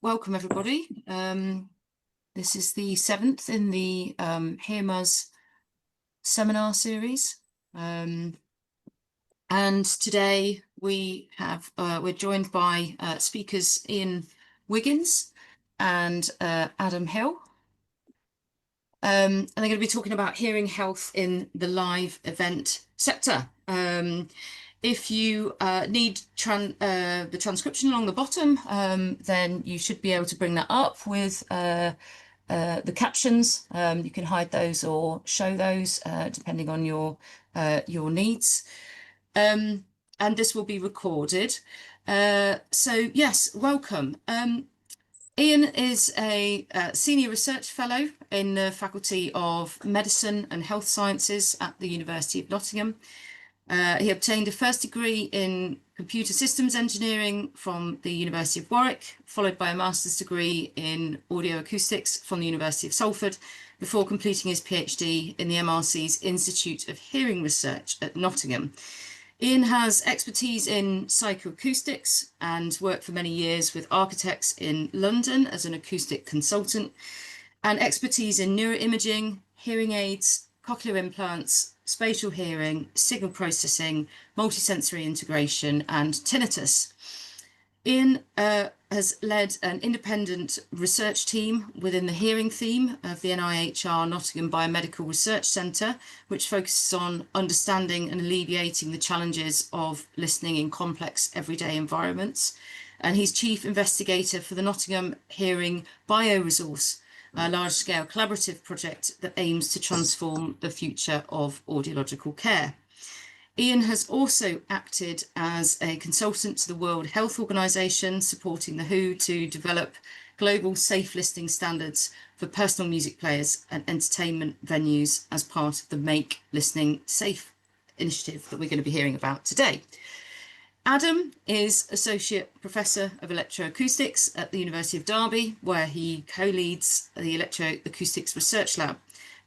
Welcome everybody. This is the 7th in the HearMus seminar series. And today we're joined by speakers Ian Wiggins and Adam Hill. And they're going to be talking about hearing health in the live event sector. If you need the transcription along the bottom, then you should be able to bring that up with the captions. You can hide those or show those depending on your needs. And this will be recorded. So yes, welcome. Ian is a senior research fellow in the Faculty of Medicine and Health Sciences at the University of Nottingham. He obtained a first degree in computer systems engineering from the University of Warwick, followed by a master's degree in audio acoustics from the University of Salford, before completing his PhD in the MRC's Institute of Hearing Research at Nottingham. Ian has expertise in psychoacoustics and worked for many years with architects in London as an acoustic consultant, and expertise in neuroimaging, hearing aids, cochlear implants, spatial hearing, signal processing, multisensory integration, and tinnitus. Ian has led an independent research team within the hearing theme of the NIHR Nottingham Biomedical Research Centre, which focuses on understanding and alleviating the challenges of listening in complex everyday environments. And he's chief investigator for the Nottingham Hearing Bioresource, a large-scale collaborative project that aims to transform the future of audiological care. Ian has also acted as a consultant to the World Health Organization, supporting the WHO to develop global safe listening standards for personal music players and entertainment venues as part of the Make Listening Safe initiative that we're going to be hearing about today. Adam is Associate Professor of Electroacoustics at the University of Derby, where he co-leads the Electroacoustics Research Lab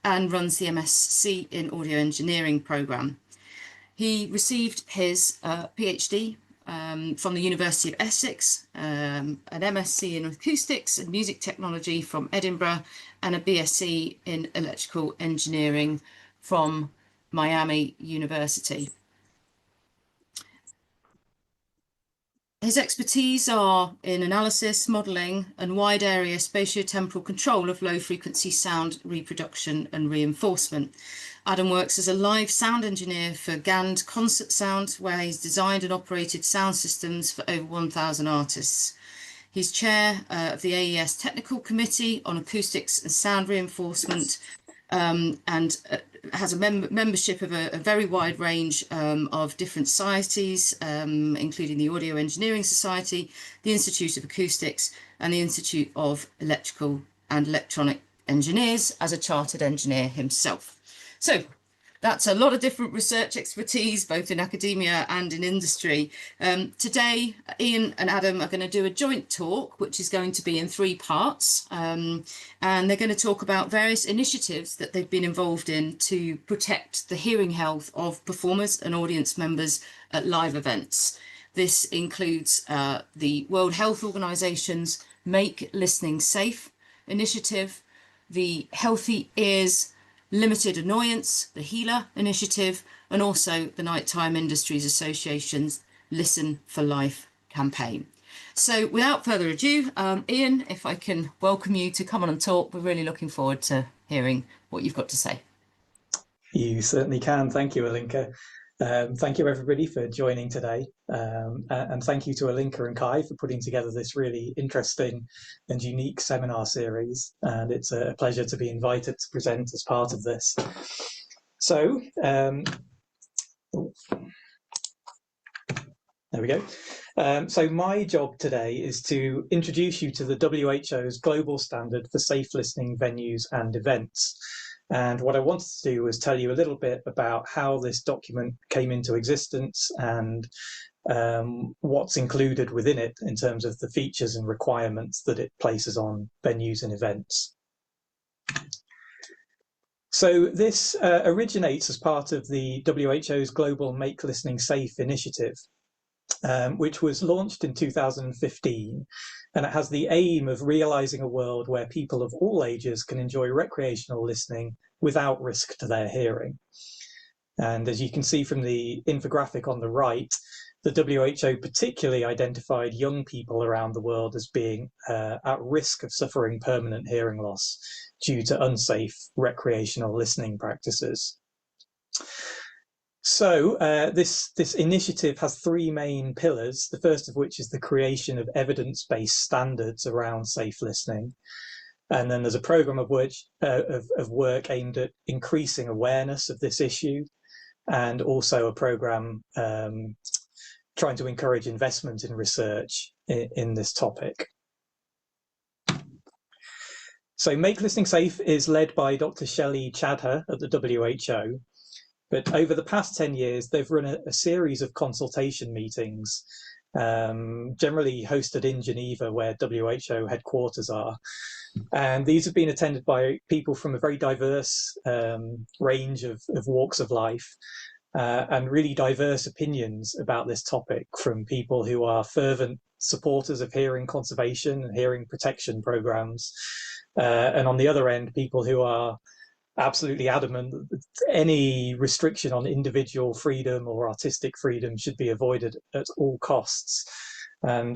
and runs the MSc in Audio Engineering programme. He received his PhD from the University of Essex, an MSc in Acoustics and Music Technology from Edinburgh, and a BSc in Electrical Engineering from Miami University. His expertise are in analysis, modelling, and wide area spatiotemporal control of low frequency sound reproduction and reinforcement. Adam works as a live sound engineer for GAND Concert Sound, where he's designed and operated sound systems for over 1,000 artists. He's chair of the AES Technical Committee on Acoustics and Sound Reinforcement, and has a membership of a very wide range of different societies, including the Audio Engineering Society, the Institute of Acoustics, and the Institute of Electrical and Electronic Engineers, as a chartered engineer himself. So that's a lot of different research expertise, both in academia and in industry. Today, Ian and Adam are going to do a joint talk, which is going to be in 3 parts. And they're going to talk about various initiatives that they've been involved in to protect the hearing health of performers and audience members at live events. This includes the World Health Organization's Make Listening Safe initiative, the Healthy Ears Limited Annoyance, the HELA Initiative, and also the Nighttime Industries Association's Listen for Life campaign. So without further ado, Ian, if I can welcome you to come on and talk, we're really looking forward to hearing what you've got to say. You certainly can. Thank you, Alinka. Thank you, everybody, for joining today. And thank you to Alinka and Kai for putting together this really interesting and unique seminar series. And it's a pleasure to be invited to present as part of this. So, there we go. So my job today is to introduce you to the WHO's global standard for safe listening venues and events. And what I wanted to do was tell you a little bit about how this document came into existence and what's included within it in terms of the features and requirements that it places on venues and events. So this originates as part of the WHO's Global Make Listening Safe initiative, which was launched in 2015 and it has the aim of realizing a world where people of all ages can enjoy recreational listening without risk to their hearing. And as you can see from the infographic on the right, the WHO particularly identified young people around the world as being at risk of suffering permanent hearing loss due to unsafe recreational listening practices. So this initiative has three main pillars, the first of which is the creation of evidence-based standards around safe listening. And then there's a program of work aimed at increasing awareness of this issue, and also a program trying to encourage investment in research in this topic. So Make Listening Safe is led by Dr. Shelley Chadha at the WHO. But over the past 10 years, they've run a series of consultation meetings, generally hosted in Geneva, where WHO headquarters are. And these have been attended by people from a very diverse range of walks of life, and really diverse opinions about this topic, from people who are fervent supporters of hearing conservation and hearing protection programs, and on the other end, people who are absolutely adamant that any restriction on individual freedom or artistic freedom should be avoided at all costs. And,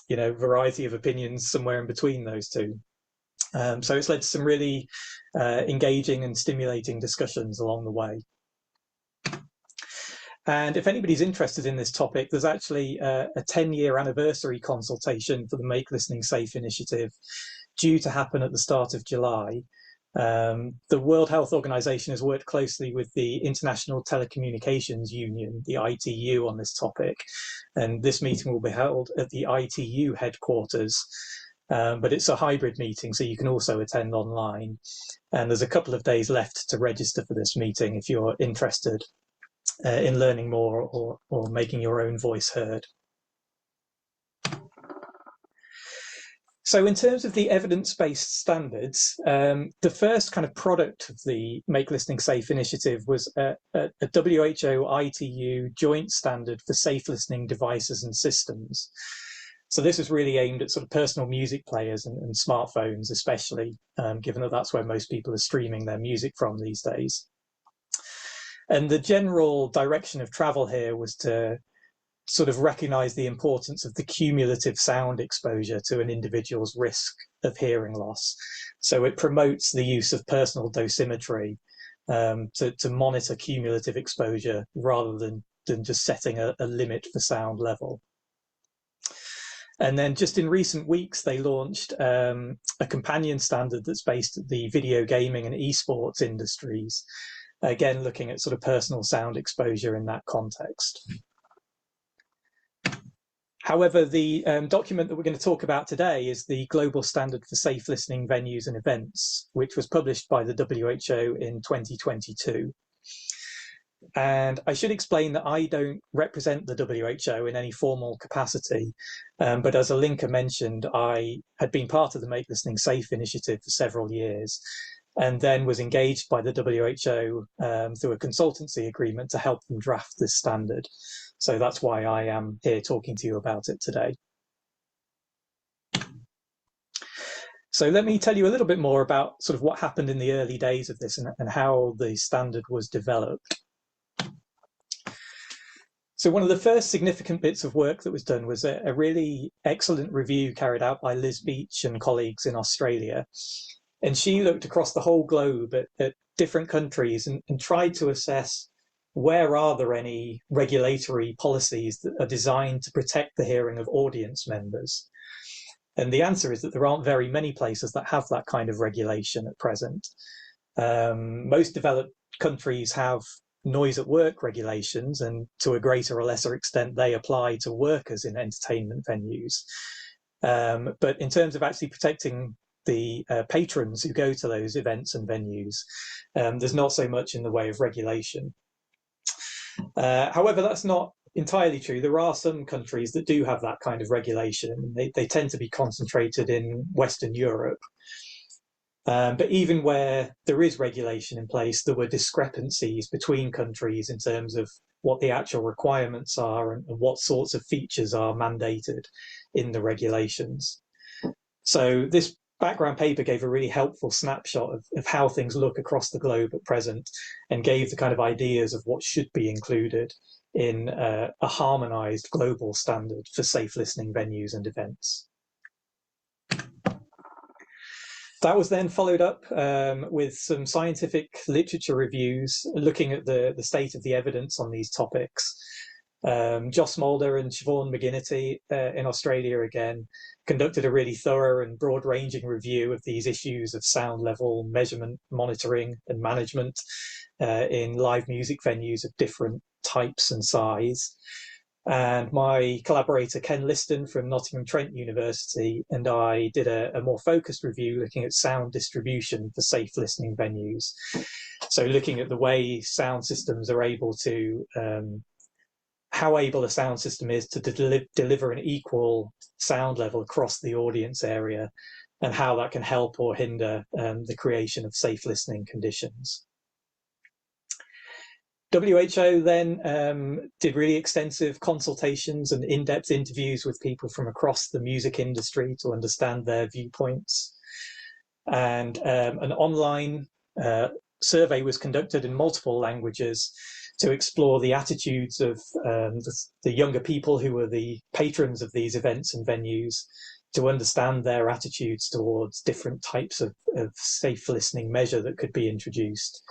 you know, variety of opinions somewhere in between those two. So it's led to some really engaging and stimulating discussions along the way. And if anybody's interested in this topic, there's actually a 10-year anniversary consultation for the Make Listening Safe initiative due to happen at the start of July. The World Health Organization has worked closely with the International Telecommunications Union, the ITU, on this topic, and this meeting will be held at the ITU headquarters, but it's a hybrid meeting, so you can also attend online, and there's a couple of days left to register for this meeting if you're interested in learning more or making your own voice heard. So in terms of the evidence-based standards, the first kind of product of the Make Listening Safe initiative was a WHO-ITU joint standard for safe listening devices and systems. So this is really aimed at sort of personal music players and smartphones, especially, given that that's where most people are streaming their music from these days. And the general direction of travel here was to sort of recognize the importance of the cumulative sound exposure to an individual's risk of hearing loss. So it promotes the use of personal dosimetry to monitor cumulative exposure rather than just setting a limit for sound level. And then just in recent weeks, they launched a companion standard that's based at the video gaming and esports industries, again, looking at sort of personal sound exposure in that context. However, the document that we're going to talk about today is the Global Standard for Safe Listening Venues and Events, which was published by the WHO in 2022. And I should explain that I don't represent the WHO in any formal capacity, but as Alinka mentioned, I had been part of the Make Listening Safe initiative for several years, and then was engaged by the WHO through a consultancy agreement to help them draft this standard. So that's why I am here talking to you about it today. So let me tell you a little bit more about sort of what happened in the early days of this and how the standard was developed. So one of the first significant bits of work that was done was a really excellent review carried out by Liz Beach and colleagues in Australia. And she looked across the whole globe at different countries and tried to assess where are there any regulatory policies that are designed to protect the hearing of audience members. And the answer is that there aren't very many places that have that kind of regulation at present. Most developed countries have noise at work regulations, and to a greater or lesser extent, they apply to workers in entertainment venues. But in terms of actually protecting the patrons who go to those events and venues, there's not so much in the way of regulation. However, that's not entirely true. There are some countries that do have that kind of regulation. They tend to be concentrated in Western Europe. But even where there is regulation in place, there were discrepancies between countries in terms of what the actual requirements are and what sorts of features are mandated in the regulations. So this background paper gave a really helpful snapshot of how things look across the globe at present, and gave the kind of ideas of what should be included in a harmonized global standard for safe listening venues and events. That was then followed up with some scientific literature reviews looking at the state of the evidence on these topics. Joss Mulder and Siobhan McGinnity in Australia again conducted a really thorough and broad-ranging review of these issues of sound level measurement, monitoring and management in live music venues of different types and size. And my collaborator Ken Liston from Nottingham Trent University and I did a more focused review looking at sound distribution for safe listening venues. So looking at the way sound systems are able to how able a sound system is to deliver an equal sound level across the audience area, and how that can help or hinder the creation of safe listening conditions. WHO then did really extensive consultations and in-depth interviews with people from across the music industry to understand their viewpoints. And an online survey was conducted in multiple languages to explore the attitudes of the younger people who were the patrons of these events and venues, to understand their attitudes towards different types of safe listening measure that could be introduced.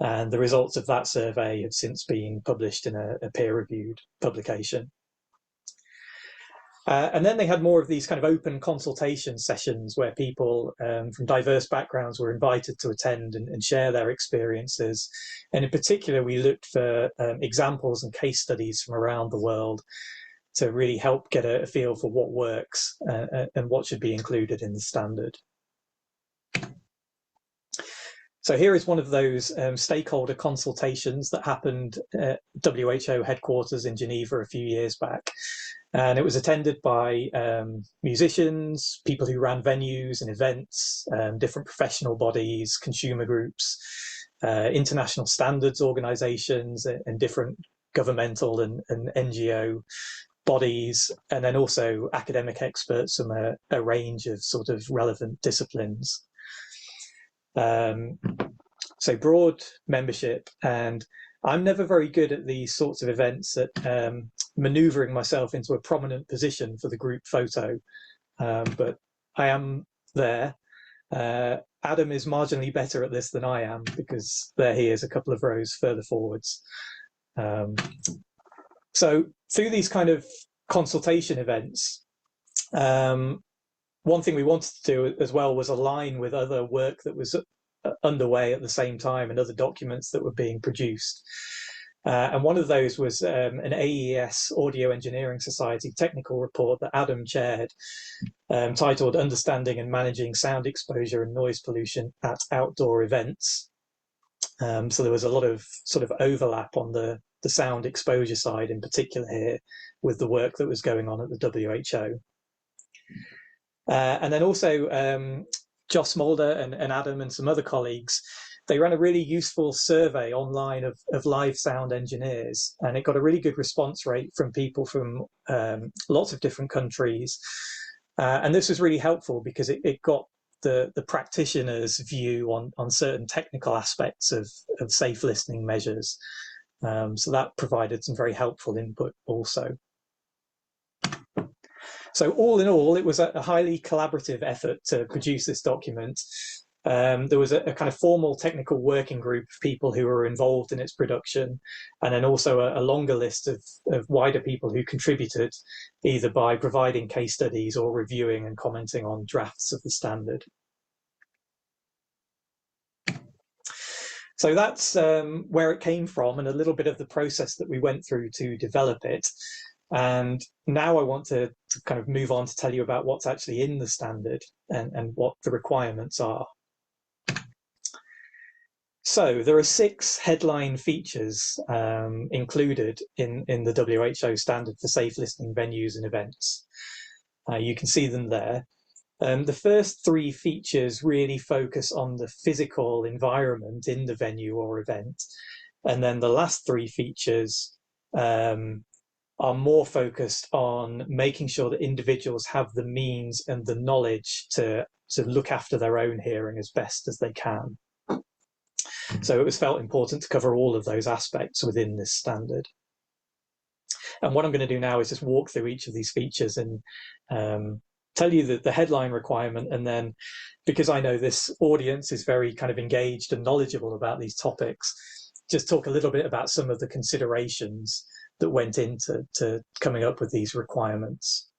And the results of that survey have since been published in a peer-reviewed publication. And then they had more of these kind of open consultation sessions where people from diverse backgrounds were invited to attend and share their experiences. And in particular, we looked for examples and case studies from around the world to really help get a feel for what works and what should be included in the standard. So here is one of those stakeholder consultations that happened at WHO headquarters in Geneva a few years back. And it was attended by musicians, people who ran venues and events, different professional bodies, consumer groups, international standards organizations, and different governmental and NGO bodies, and then also academic experts from a range of sort of relevant disciplines. So broad membership, and I'm never very good at these sorts of events at maneuvering myself into a prominent position for the group photo, but I am there. Adam is marginally better at this than I am, because there he is a couple of rows further forwards. So through these kind of consultation events, one thing we wanted to do as well was align with other work that was underway at the same time and other documents that were being produced. And one of those was an AES Audio Engineering Society technical report that Adam chaired, titled Understanding and Managing Sound Exposure and Noise Pollution at Outdoor Events. So there was a lot of sort of overlap on the sound exposure side in particular here with the work that was going on at the WHO. And then also Joss Mulder and Adam and some other colleagues, they ran a really useful survey online of live sound engineers, and it got a really good response rate from people from lots of different countries. And this was really helpful because it got the practitioner's view on certain technical aspects of safe listening measures. So that provided some very helpful input also. So all in all, it was a highly collaborative effort to produce this document. There was a kind of formal technical working group of people who were involved in its production, and then also a longer list of wider people who contributed, either by providing case studies or reviewing and commenting on drafts of the standard. So that's where it came from and a little bit of the process that we went through to develop it. And now I want to kind of move on to tell you about what's actually in the standard and what the requirements are. So there are 6 headline features included in the WHO standard for safe listening venues and events. You can see them there. The first 3 features really focus on the physical environment in the venue or event. And then the last 3 features are more focused on making sure that individuals have the means and the knowledge to look after their own hearing as best as they can. So it was felt important to cover all of those aspects within this standard. And what I'm going to do now is just walk through each of these features and tell you the headline requirement, and then, because I know this audience is very kind of engaged and knowledgeable about these topics, just talk a little bit about some of the considerations that went into coming up with these requirements.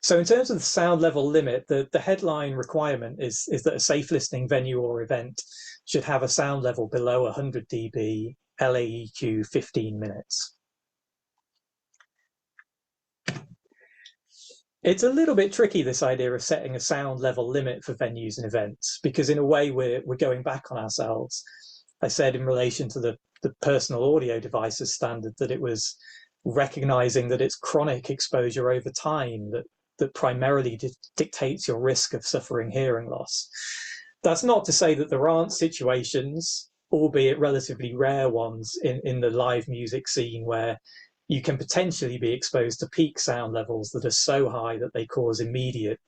So in terms of the sound level limit, the headline requirement is that a safe listening venue or event should have a sound level below 100 dB, LAEQ 15 minutes. It's a little bit tricky, this idea of setting a sound level limit for venues and events, because in a way we're going back on ourselves. I said in relation to the personal audio devices standard that it was recognizing that it's chronic exposure over time that primarily dictates your risk of suffering hearing loss. That's not to say that there aren't situations, albeit relatively rare ones, in the live music scene where you can potentially be exposed to peak sound levels that are so high that they cause immediate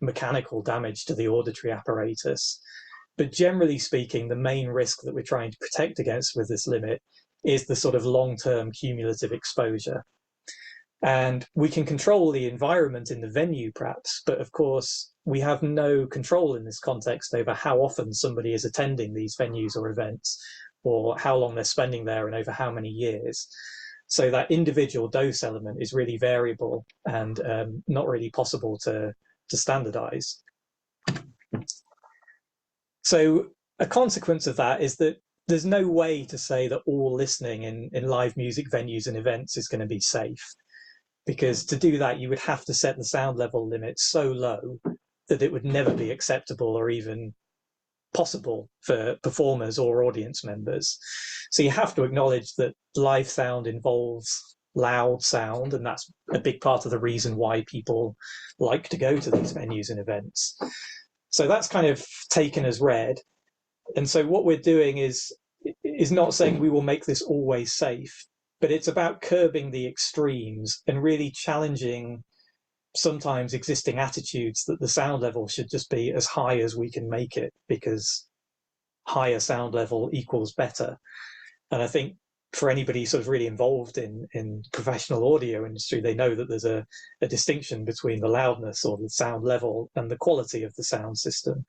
mechanical damage to the auditory apparatus. But generally speaking, the main risk that we're trying to protect against with this limit is the sort of long-term cumulative exposure. And we can control the environment in the venue, perhaps, but of course, we have no control in this context over how often somebody is attending these venues or events, or how long they're spending there and over how many years. So that individual dose element is really variable and not really possible to standardize. So a consequence of that is that there's no way to say that all listening in live music venues and events is going to be safe, because to do that, you would have to set the sound level limit so low that it would never be acceptable or even possible for performers or audience members. So you have to acknowledge that live sound involves loud sound, and that's a big part of the reason why people like to go to these venues and events. So that's kind of taken as read. And so what we're doing is not saying we will make this always safe, but it's about curbing the extremes and really challenging sometimes existing attitudes that the sound level should just be as high as we can make it, because higher sound level equals better. And I think for anybody sort of really involved in professional audio industry, they know that there's a distinction between the loudness or the sound level and the quality of the sound system.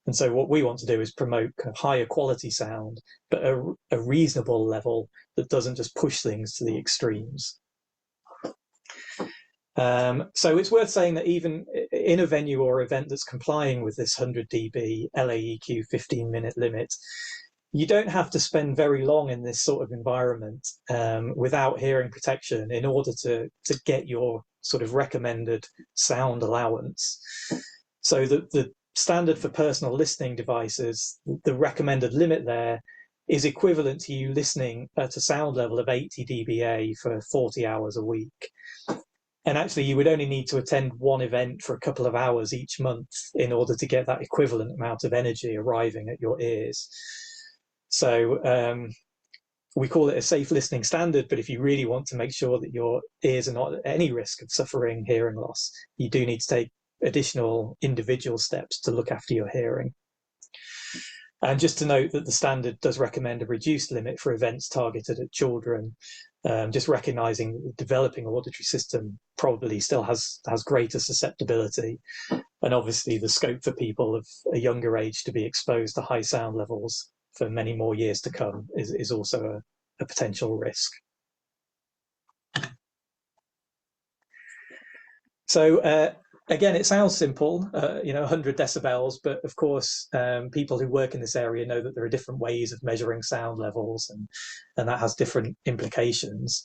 And so what we want to do is promote kind of higher quality sound, but a reasonable level that doesn't just push things to the extremes. So it's worth saying that even in a venue or event that's complying with this 100 dB LAEQ 15-minute limit, you don't have to spend very long in this sort of environment without hearing protection in order to get your sort of recommended sound allowance. So the standard for personal listening devices, the recommended limit there is equivalent to you listening at a sound level of 80 dBA for 40 hours a week. And actually, you would only need to attend one event for a couple of hours each month in order to get that equivalent amount of energy arriving at your ears. So we call it a safe listening standard, but if you really want to make sure that your ears are not at any risk of suffering hearing loss, you do need to take additional individual steps to look after your hearing. And just to note that the standard does recommend a reduced limit for events targeted at children, just recognizing that the developing auditory system probably still has greater susceptibility. And obviously the scope for people of a younger age to be exposed to high sound levels for many more years to come is also a potential risk. So again, it sounds simple, 100 decibels, but of course, people who work in this area know that there are different ways of measuring sound levels, and that has different implications.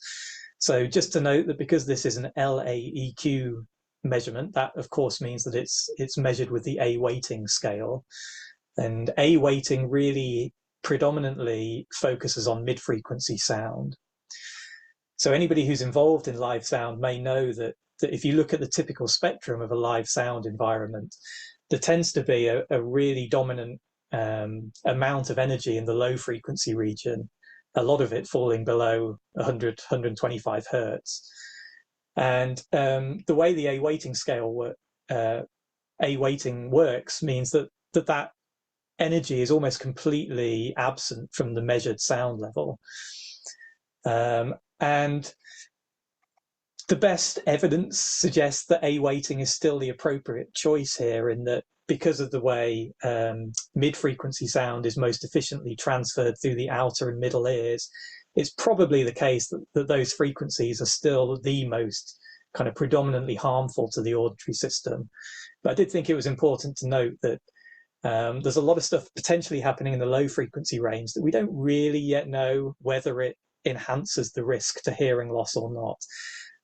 So just to note that because this is an LAEQ measurement, that of course means that it's measured with the A weighting scale. And A weighting really predominantly focuses on mid-frequency sound. So anybody who's involved in live sound may know that if you look at the typical spectrum of a live sound environment, there tends to be a really dominant amount of energy in the low frequency region, a lot of it falling below 100, 125 hertz. And the way the A weighting scale A weighting works means that energy is almost completely absent from the measured sound level. And the best evidence suggests that A weighting is still the appropriate choice here, in that because of the way mid-frequency sound is most efficiently transferred through the outer and middle ears, it's probably the case that those frequencies are still the most kind of predominantly harmful to the auditory system. But I did think it was important to note that there's a lot of stuff potentially happening in the low frequency range that we don't really yet know whether it enhances the risk to hearing loss or not.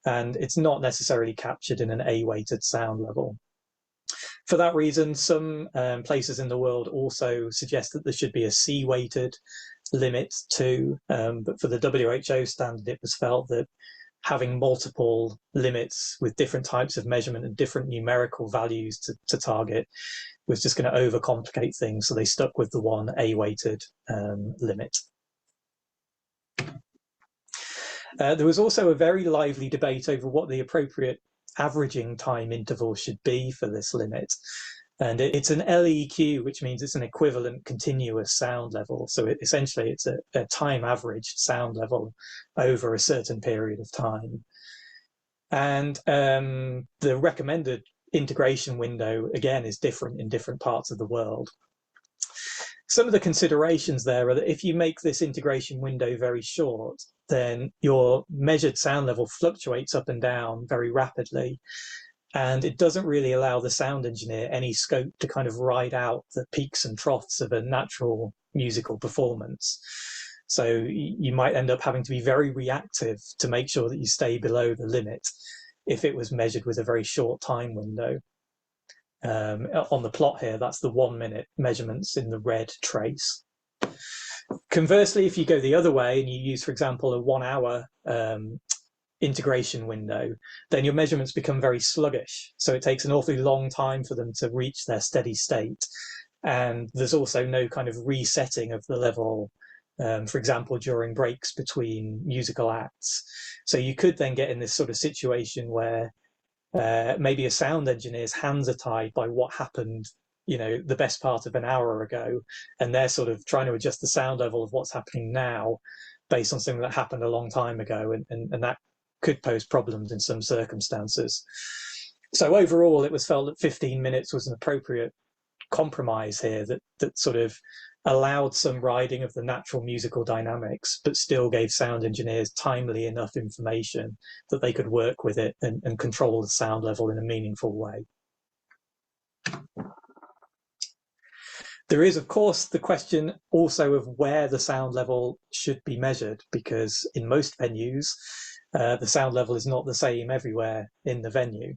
And it's not necessarily captured in an A-weighted sound level. For that reason, some places in the world also suggest that there should be a C-weighted limit too. But for the WHO standard, it was felt that having multiple limits with different types of measurement and different numerical values to target was just going to overcomplicate things. So they stuck with the one A-weighted limit. There was also a very lively debate over what the appropriate averaging time interval should be for this limit. And it's an LEQ, which means it's an equivalent continuous sound level. So essentially it's a time averaged sound level over a certain period of time. And the recommended integration window, again, is different in different parts of the world. Some of the considerations there are that if you make this integration window very short, then your measured sound level fluctuates up and down very rapidly. And it doesn't really allow the sound engineer any scope to kind of ride out the peaks and troughs of a natural musical performance. So you might end up having to be very reactive to make sure that you stay below the limit if it was measured with a very short time window. On the plot here, that's the 1 minute measurements in the red trace. Conversely, if you go the other way and you use, for example, a 1 hour integration window, then your measurements become very sluggish. So it takes an awfully long time for them to reach their steady state. And there's also no kind of resetting of the level, for example, during breaks between musical acts. So you could then get in this sort of situation where maybe a sound engineer's hands are tied by what happened, the best part of an hour ago, and they're sort of trying to adjust the sound level of what's happening now based on something that happened a long time ago, and that could pose problems in some circumstances. So overall, it was felt that 15 minutes was an appropriate compromise here that sort of allowed some riding of the natural musical dynamics, but still gave sound engineers timely enough information that they could work with it and control the sound level in a meaningful way. There is, of course, the question also of where the sound level should be measured, because in most venues, the sound level is not the same everywhere in the venue.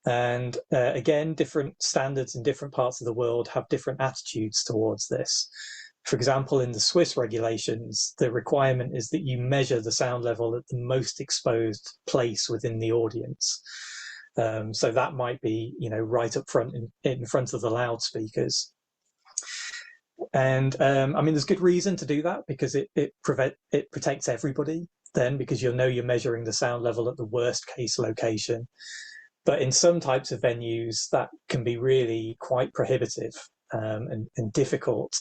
And again, different standards in different parts of the world have different attitudes towards this. For example, in the Swiss regulations, the requirement is that you measure the sound level at the most exposed place within the audience. So that might be, right up front in front of the loudspeakers. And I mean, there's good reason to do that, because it protects everybody then, because you're measuring the sound level at the worst case location. But in some types of venues, that can be really quite prohibitive and difficult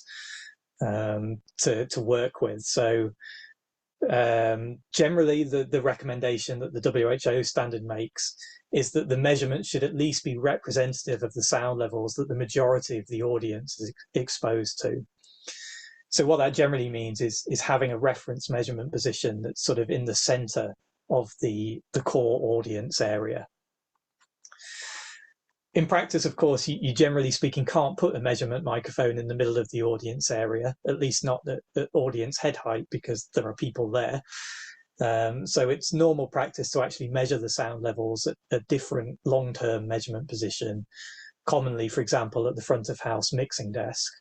to work with. So generally, the recommendation that the WHO standard makes is that the measurement should at least be representative of the sound levels that the majority of the audience is exposed to. So what that generally means is having a reference measurement position that's sort of in the center of the core audience area. In practice, of course, you generally speaking can't put a measurement microphone in the middle of the audience area, at least not at audience head height, because there are people there. So it's normal practice to actually measure the sound levels at a different long-term measurement position, commonly, for example, at the front of house mixing desk.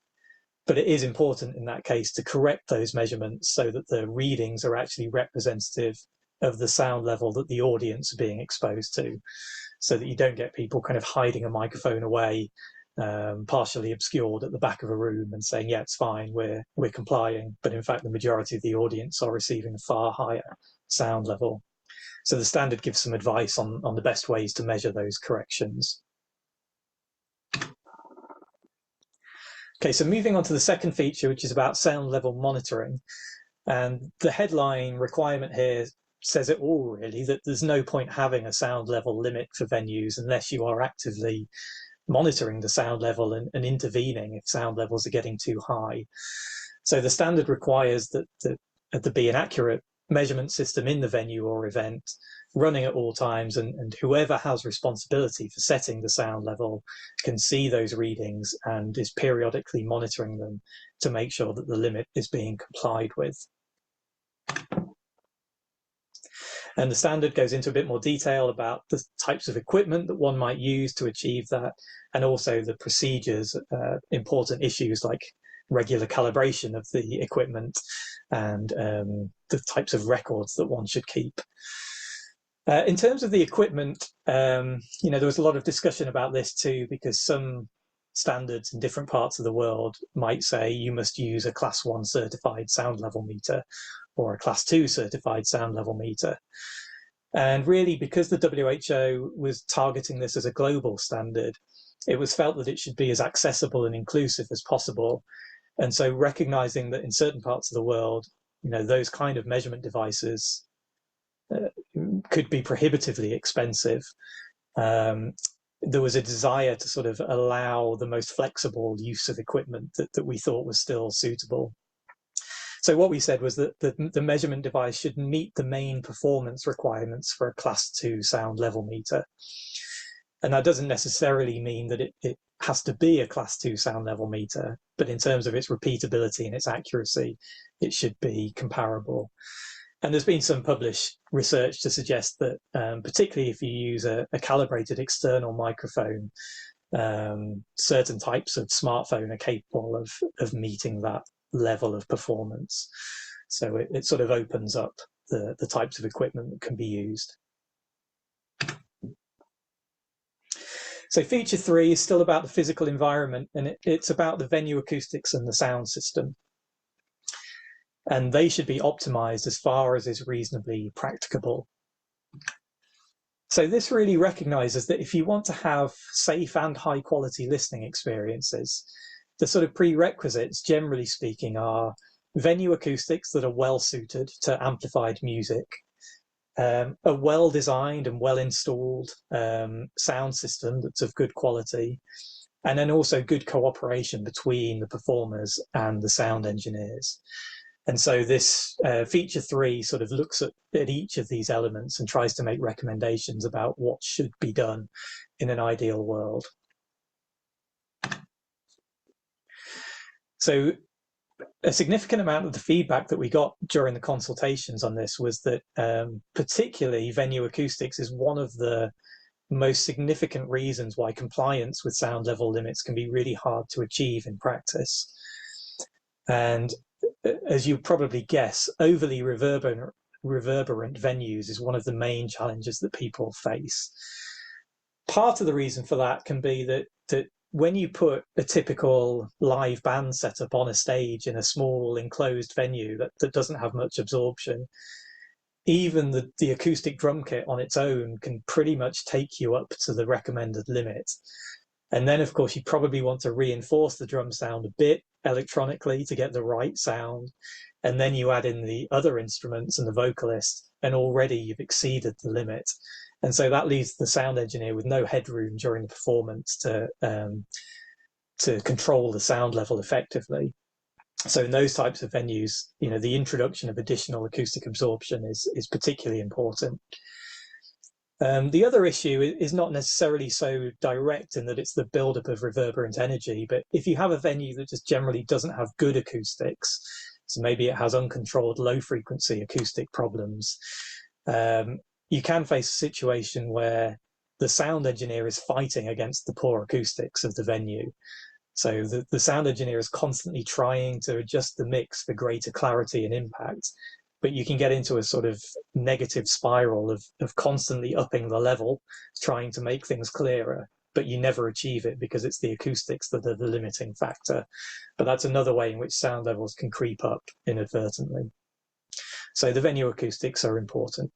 But it is important in that case to correct those measurements so that the readings are actually representative of the sound level that the audience are being exposed to, so that you don't get people kind of hiding a microphone away partially obscured at the back of a room and saying, yeah, it's fine, we're complying, but in fact the majority of the audience are receiving a far higher sound level. So the standard gives some advice on the best ways to measure those corrections. Okay, so moving on to the second feature, which is about sound level monitoring. And the headline requirement here says it all, really, that there's no point having a sound level limit for venues unless you are actively monitoring the sound level and intervening if sound levels are getting too high. So the standard requires that there be an accurate measurement system in the venue or event running at all times, and whoever has responsibility for setting the sound level can see those readings and is periodically monitoring them to make sure that the limit is being complied with. And the standard goes into a bit more detail about the types of equipment that one might use to achieve that, and also the procedures, important issues like regular calibration of the equipment and the types of records that one should keep. In terms of the equipment, there was a lot of discussion about this too, because some standards in different parts of the world might say you must use a Class 1 certified sound level meter or a Class 2 certified sound level meter. And really, because the WHO was targeting this as a global standard, it was felt that it should be as accessible and inclusive as possible. And so recognizing that in certain parts of the world, those kind of measurement devices could be prohibitively expensive, there was a desire to sort of allow the most flexible use of equipment that we thought was still suitable. So what we said was that the measurement device should meet the main performance requirements for a Class 2 sound level meter. And that doesn't necessarily mean that it has to be a Class 2 sound level meter, but in terms of its repeatability and its accuracy, it should be comparable. And there's been some published research to suggest that, particularly if you use a calibrated external microphone, certain types of smartphone are capable of meeting that level of performance. So it sort of opens up the types of equipment that can be used. So feature 3 is still about the physical environment, and it's about the venue acoustics and the sound system. And they should be optimized as far as is reasonably practicable. So this really recognizes that if you want to have safe and high quality listening experiences, the sort of prerequisites, generally speaking, are venue acoustics that are well suited to amplified music, a well designed and well installed sound system that's of good quality, and then also good cooperation between the performers and the sound engineers. And so this feature 3 sort of looks at each of these elements and tries to make recommendations about what should be done in an ideal world. So a significant amount of the feedback that we got during the consultations on this was that particularly venue acoustics is one of the most significant reasons why compliance with sound level limits can be really hard to achieve in practice. And as you probably guess, overly reverberant venues is one of the main challenges that people face. Part of the reason for that can be that when you put a typical live band setup on a stage in a small enclosed venue that doesn't have much absorption, even the acoustic drum kit on its own can pretty much take you up to the recommended limit. And then, of course, you probably want to reinforce the drum sound a bit electronically to get the right sound. And then you add in the other instruments and the vocalist, and already you've exceeded the limit. And so that leaves the sound engineer with no headroom during the performance to control the sound level effectively. So in those types of venues, the introduction of additional acoustic absorption is particularly important. The other issue is not necessarily so direct in that it's the buildup of reverberant energy, but if you have a venue that just generally doesn't have good acoustics, so maybe it has uncontrolled low frequency acoustic problems, you can face a situation where the sound engineer is fighting against the poor acoustics of the venue. So the sound engineer is constantly trying to adjust the mix for greater clarity and impact, but you can get into a sort of negative spiral of constantly upping the level, trying to make things clearer, but you never achieve it because it's the acoustics that are the limiting factor. But that's another way in which sound levels can creep up inadvertently. So the venue acoustics are important.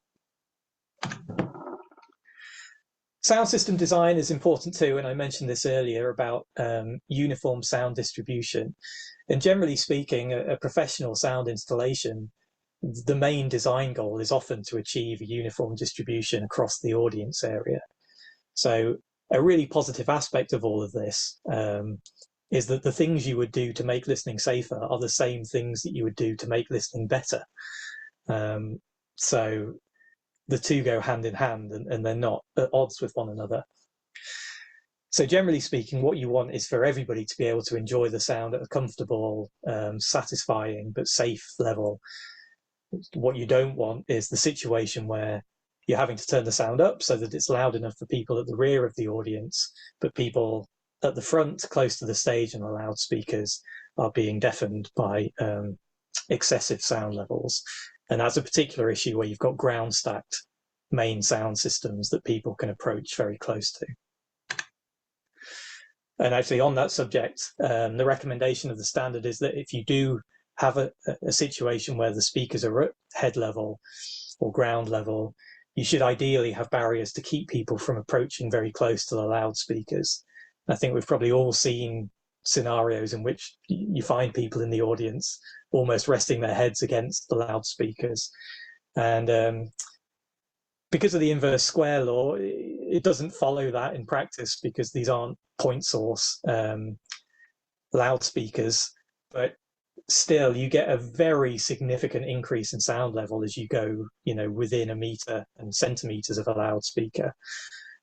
Sound system design is important too, and I mentioned this earlier about uniform sound distribution. And generally speaking, a professional sound installation, the main design goal is often to achieve a uniform distribution across the audience area. So a really positive aspect of all of this is that the things you would do to make listening safer are the same things that you would do to make listening better. So the two go hand in hand, and they're not at odds with one another. So generally speaking, what you want is for everybody to be able to enjoy the sound at a comfortable, satisfying but safe level. What you don't want is the situation where you're having to turn the sound up so that it's loud enough for people at the rear of the audience, but people at the front, close to the stage and the loudspeakers, are being deafened by excessive sound levels. And that's a particular issue where you've got ground stacked main sound systems that people can approach very close to. And actually on that subject, the recommendation of the standard is that if you do have a situation where the speakers are at head level or ground level, you should ideally have barriers to keep people from approaching very close to the loudspeakers. I think we've probably all seen scenarios in which you find people in the audience almost resting their heads against the loudspeakers. And because of the inverse square law, it doesn't follow that in practice because these aren't point source loudspeakers, but still you get a very significant increase in sound level as you go, within a meter and centimeters of a loudspeaker.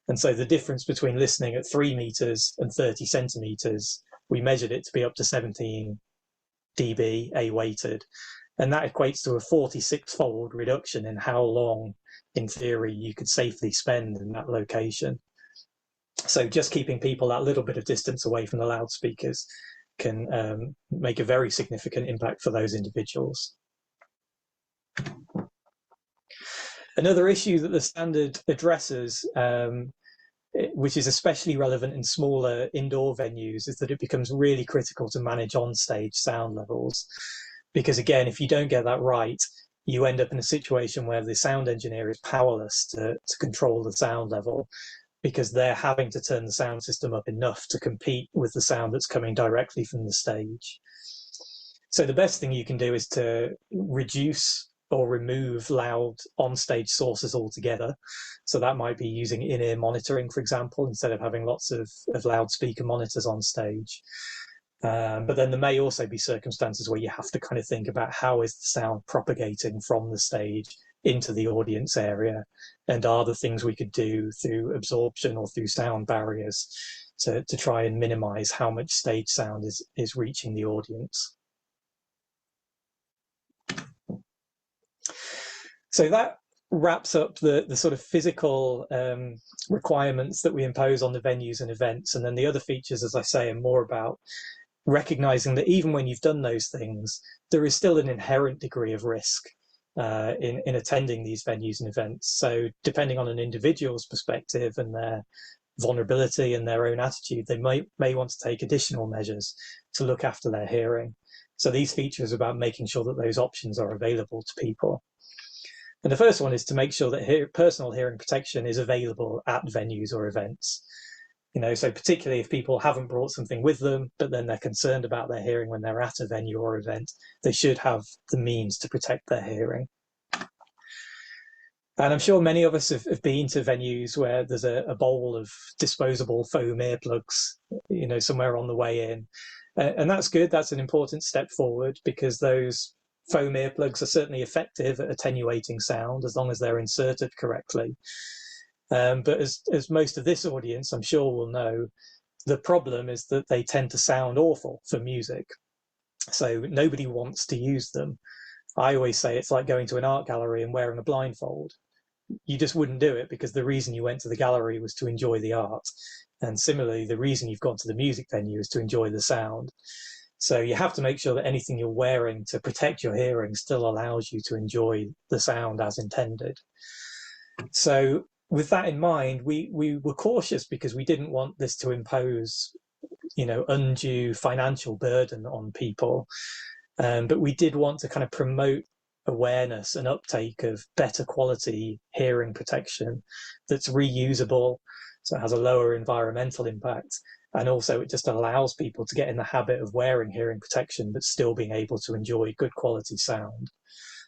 And so the difference between listening at 3 meters and 30 centimeters, we measured it to be up to 17 dB A-weighted. And that equates to a 46-fold reduction in how long, in theory, you could safely spend in that location. So just keeping people that little bit of distance away from the loudspeakers can make a very significant impact for those individuals. Another issue that the standard addresses, which is especially relevant in smaller indoor venues, is that it becomes really critical to manage on-stage sound levels. Because again, if you don't get that right, you end up in a situation where the sound engineer is powerless to control the sound level, because they're having to turn the sound system up enough to compete with the sound that's coming directly from the stage. So the best thing you can do is to reduce or remove loud on-stage sources altogether. So that might be using in-ear monitoring, for example, instead of having lots of loudspeaker monitors on stage. But then there may also be circumstances where you have to kind of think about how is the sound propagating from the stage into the audience area, and are there things we could do through absorption or through sound barriers to try and minimize how much stage sound is reaching the audience. So that wraps up the sort of physical requirements that we impose on the venues and events. And then the other features, as I say, are more about recognizing that even when you've done those things, there is still an inherent degree of risk in attending these venues and events. So depending on an individual's perspective and their vulnerability and their own attitude, they may want to take additional measures to look after their hearing. So these features are about making sure that those options are available to people. And the first one is to make sure that personal hearing protection is available at venues or events. So particularly if people haven't brought something with them, but then they're concerned about their hearing when they're at a venue or event, they should have the means to protect their hearing. And I'm sure many of us have been to venues where there's a bowl of disposable foam earplugs, somewhere on the way in. And that's good. That's an important step forward, because those foam earplugs are certainly effective at attenuating sound as long as they're inserted correctly. But as most of this audience, I'm sure, will know, the problem is that they tend to sound awful for music. So nobody wants to use them. I always say it's like going to an art gallery and wearing a blindfold. You just wouldn't do it, because the reason you went to the gallery was to enjoy the art. And similarly, the reason you've gone to the music venue is to enjoy the sound. So you have to make sure that anything you're wearing to protect your hearing still allows you to enjoy the sound as intended. So with that in mind, we were cautious because we didn't want this to impose, undue financial burden on people. But we did want to kind of promote awareness and uptake of better quality hearing protection that's reusable, so it has a lower environmental impact. And also it just allows people to get in the habit of wearing hearing protection, but still being able to enjoy good quality sound.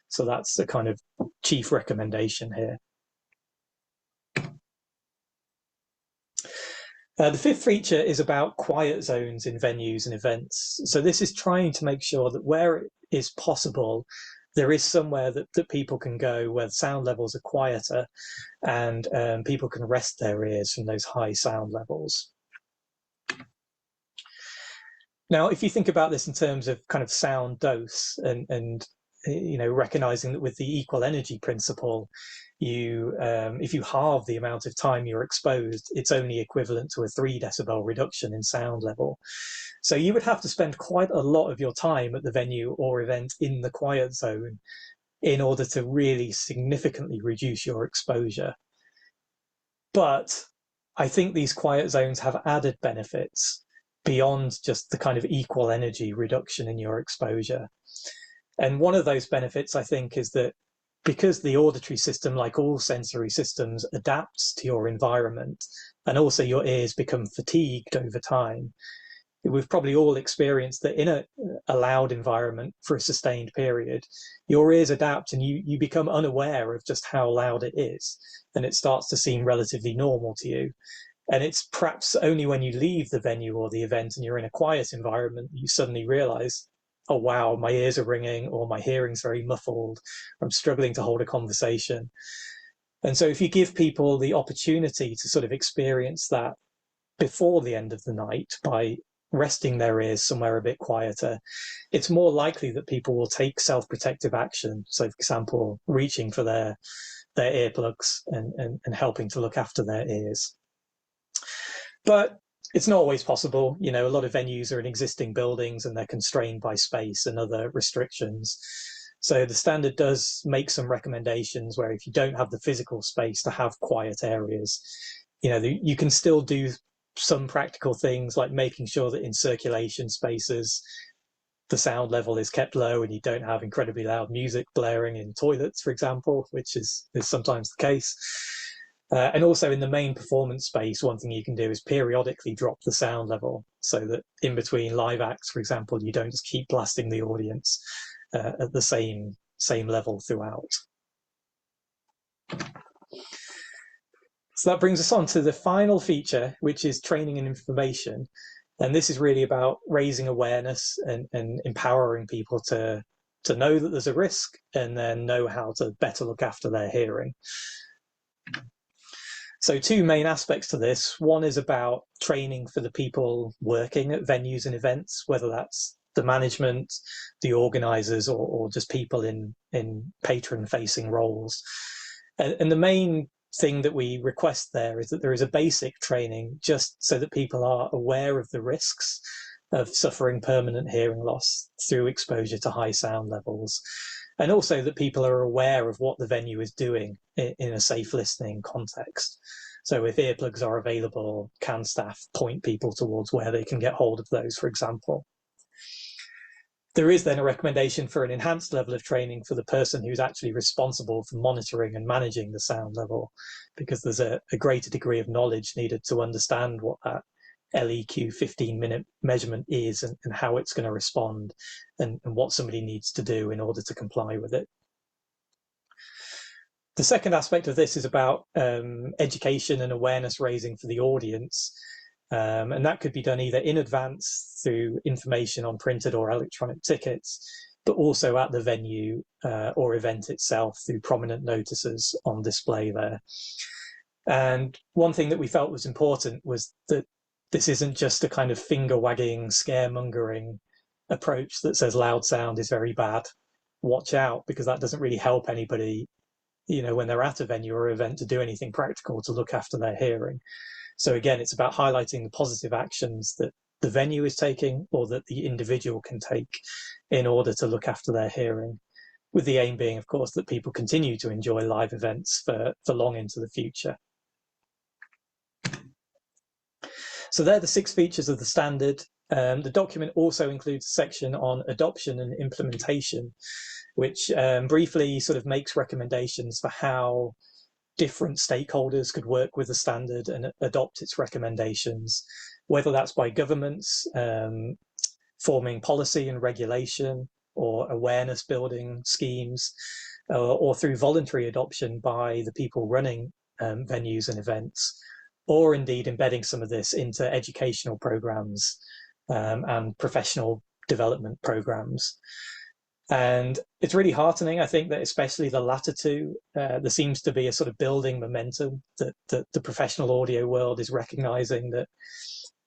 So that's the kind of chief recommendation here. The fifth feature is about quiet zones in venues and events. So this is trying to make sure that where it is possible, there is somewhere that people can go where sound levels are quieter, and people can rest their ears from those high sound levels. Now, if you think about this in terms of kind of sound dose and recognizing that with the equal energy principle, if you halve the amount of time you're exposed, it's only equivalent to a 3 decibel reduction in sound level. So you would have to spend quite a lot of your time at the venue or event in the quiet zone in order to really significantly reduce your exposure. But I think these quiet zones have added benefits beyond just the kind of equal energy reduction in your exposure. And one of those benefits, I think, is that because the auditory system, like all sensory systems, adapts to your environment, and also your ears become fatigued over time. We've probably all experienced that in a loud environment for a sustained period, your ears adapt and you become unaware of just how loud it is, and it starts to seem relatively normal to you. And it's perhaps only when you leave the venue or the event and you're in a quiet environment, you suddenly realize, oh, wow, my ears are ringing, or my hearing's very muffled, or I'm struggling to hold a conversation. And so if you give people the opportunity to sort of experience that before the end of the night by resting their ears somewhere a bit quieter, it's more likely that people will take self-protective action. So, for example, reaching for their earplugs and helping to look after their ears. But it's not always possible. A lot of venues are in existing buildings and they're constrained by space and other restrictions. So the standard does make some recommendations where if you don't have the physical space to have quiet areas, you can still do some practical things like making sure that in circulation spaces, the sound level is kept low and you don't have incredibly loud music blaring in toilets, for example, which is sometimes the case. And also in the main performance space, one thing you can do is periodically drop the sound level so that in between live acts, for example, you don't just keep blasting the audience at the same level throughout. So that brings us on to the final feature, which is training and information. And this is really about raising awareness and empowering people to know that there's a risk and then know how to better look after their hearing. So 2 main aspects to this. One is about training for the people working at venues and events, whether that's the management, the organisers, or just people in patron-facing roles. And the main thing that we request there is that there is a basic training just so that people are aware of the risks of suffering permanent hearing loss through exposure to high sound levels. And also that people are aware of what the venue is doing in a safe listening context. So if earplugs are available, can staff point people towards where they can get hold of those, for example? There is then a recommendation for an enhanced level of training for the person who's actually responsible for monitoring and managing the sound level, because there's a greater degree of knowledge needed to understand what that LEQ 15-minute measurement is and how it's going to respond and what somebody needs to do in order to comply with it. The second aspect of this is about education and awareness raising for the audience. And that could be done either in advance through information on printed or electronic tickets, but also at the venue or event itself through prominent notices on display there. And one thing that we felt was important was that this isn't just a kind of finger-wagging, scaremongering approach that says loud sound is very bad. Watch out, because that doesn't really help anybody, when they're at a venue or event to do anything practical to look after their hearing. So again, it's about highlighting the positive actions that the venue is taking or that the individual can take in order to look after their hearing, with the aim being, of course, that people continue to enjoy live events for long into the future. So they're the 6 features of the standard. The document also includes a section on adoption and implementation, which briefly sort of makes recommendations for how different stakeholders could work with the standard and adopt its recommendations, whether that's by governments forming policy and regulation or awareness building schemes, or through voluntary adoption by the people running venues and events, or indeed embedding some of this into educational programs and professional development programs. And it's really heartening, I think, that especially the latter two, there seems to be a sort of building momentum that the professional audio world is recognizing that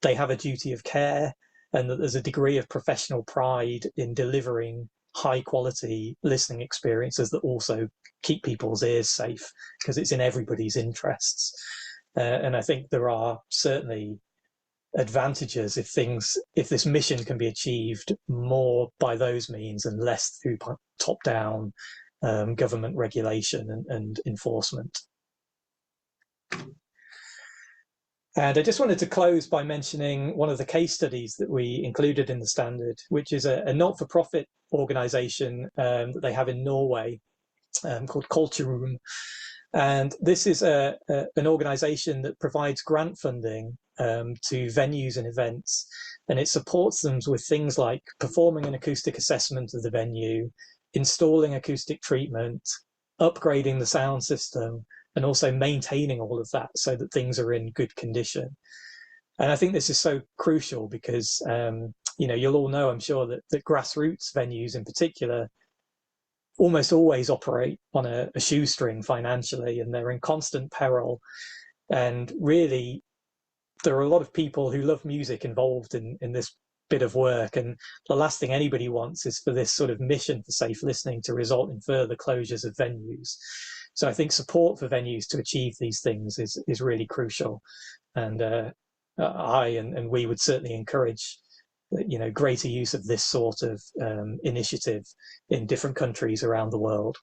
they have a duty of care and that there's a degree of professional pride in delivering high quality listening experiences that also keep people's ears safe, because it's in everybody's interests. And I think there are certainly advantages if this mission can be achieved more by those means and less through top-down government regulation and enforcement. And I just wanted to close by mentioning one of the case studies that we included in the standard, which is a not-for-profit organisation that they have in Norway called Culturum. And this is an organisation that provides grant funding to venues and events, and it supports them with things like performing an acoustic assessment of the venue, installing acoustic treatment, upgrading the sound system, and also maintaining all of that so that things are in good condition. And I think this is so crucial because, you'll all know, I'm sure, that grassroots venues in particular almost always operate on a shoestring financially, and they're in constant peril. And really, there are a lot of people who love music involved in this bit of work, and the last thing anybody wants is for this sort of mission for safe listening to result in further closures of venues. So I think support for venues to achieve these things is really crucial, and we would certainly encourage greater use of this sort of initiative in different countries around the world.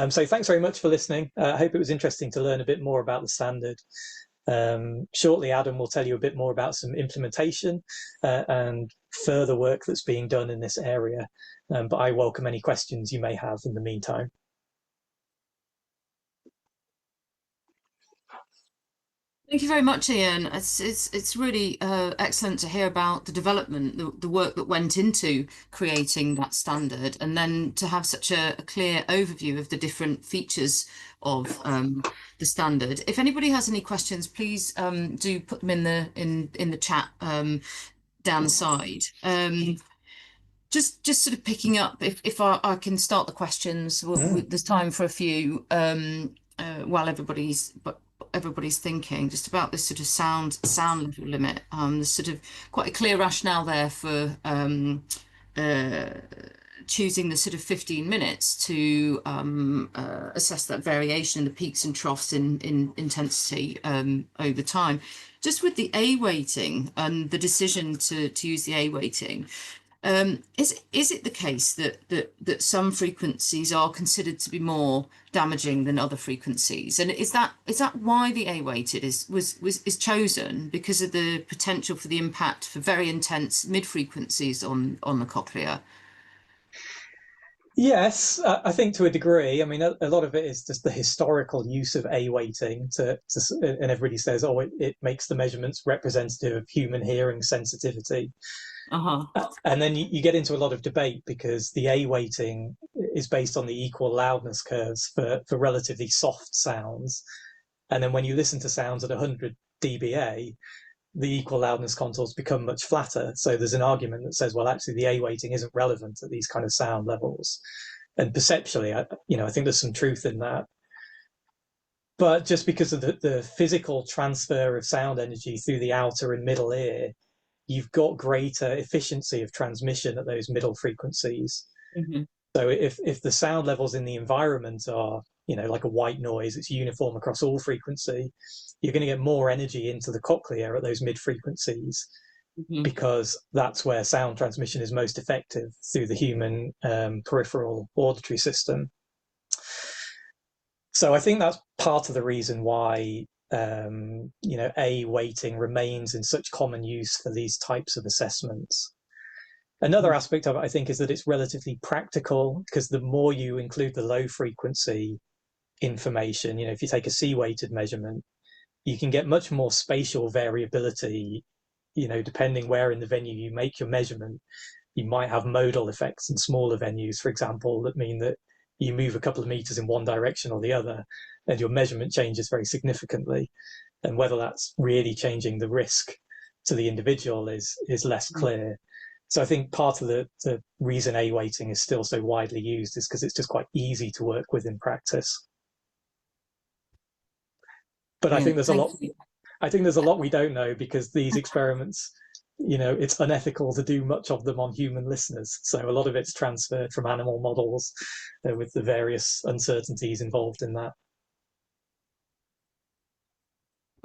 So thanks very much for listening. I hope it was interesting to learn a bit more about the standard. Shortly, Adam will tell you a bit more about some implementation and further work that's being done in this area. But I welcome any questions you may have in the meantime. Thank you very much, Ian. It's really excellent to hear about the development, the work that went into creating that standard, and then to have such a clear overview of the different features of the standard. If anybody has any questions, please do put them in the chat down the side. Just sort of picking up, if I can start the questions, there's time for a few while everybody's thinking just about this sort of sound level limit. There's sort of quite a clear rationale there for choosing the sort of 15 minutes to assess that variation, the peaks and troughs in intensity over time. Just with the A weighting and the decision to use the A weighting, is it the case that some frequencies are considered to be more damaging than other frequencies, and is that why the A weighted is chosen, because of the potential for the impact for very intense mid frequencies on the cochlea? Yes, I think to a degree. I mean, a lot of it is just the historical use of A weighting and everybody says, oh, it makes the measurements representative of human hearing sensitivity. And then you get into a lot of debate because the A weighting is based on the equal loudness curves for relatively soft sounds. And then when you listen to sounds at 100 dBA, the equal loudness contours become much flatter. So there's an argument that says, well, actually the A weighting isn't relevant at these kind of sound levels. And perceptually, I think there's some truth in that. But just because of the physical transfer of sound energy through the outer and middle ear, you've got greater efficiency of transmission at those middle frequencies. Mm-hmm. So if the sound levels in the environment are, like a white noise, it's uniform across all frequency, you're going to get more energy into the cochlea at those mid frequencies, mm-hmm. because that's where sound transmission is most effective through the human peripheral auditory system. So I think that's part of the reason why A weighting remains in such common use for these types of assessments. Another aspect of it, I think, is that it's relatively practical, because the more you include the low frequency information, if you take a C-weighted measurement, you can get much more spatial variability, depending where in the venue you make your measurement. You might have modal effects in smaller venues, for example, that mean that you move a couple of meters in one direction or the other, and your measurement changes very significantly. And whether that's really changing the risk to the individual is less clear. So I think part of the reason A weighting is still so widely used is because it's just quite easy to work with in practice. But I think there's a lot. I think there's a lot we don't know, because these experiments, it's unethical to do much of them on human listeners. So a lot of it's transferred from animal models, with the various uncertainties involved in that.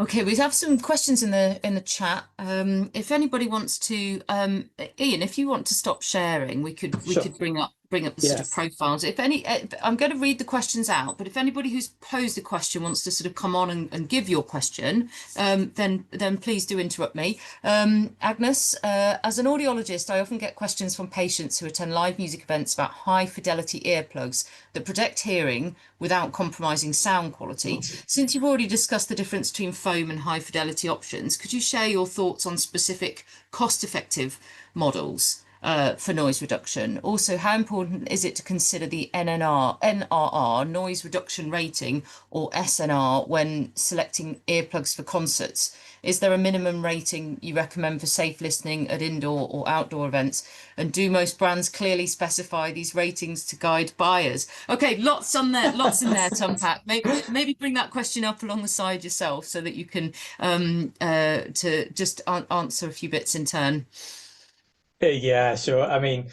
Okay, we have some questions in the chat. If anybody wants to, Ian, if you want to stop sharing, we could bring up the sort of profiles. I'm going to read the questions out, but if anybody who's posed a question wants to sort of come on and give your question, then please do interrupt me. Agnes, as an audiologist, I often get questions from patients who attend live music events about high fidelity earplugs that protect hearing without compromising sound quality. Since you've already discussed the difference between foam and high fidelity options, could you share your thoughts on specific cost-effective models for noise reduction? Also, how important is it to consider the NRR, noise reduction rating, or SNR when selecting earplugs for concerts? Is there a minimum rating you recommend for safe listening at indoor or outdoor events? And do most brands clearly specify these ratings to guide buyers? Okay, lots in there to unpack. Maybe bring that question up along the side yourself so that you can to just answer a few bits in turn. Yeah, sure. I mean,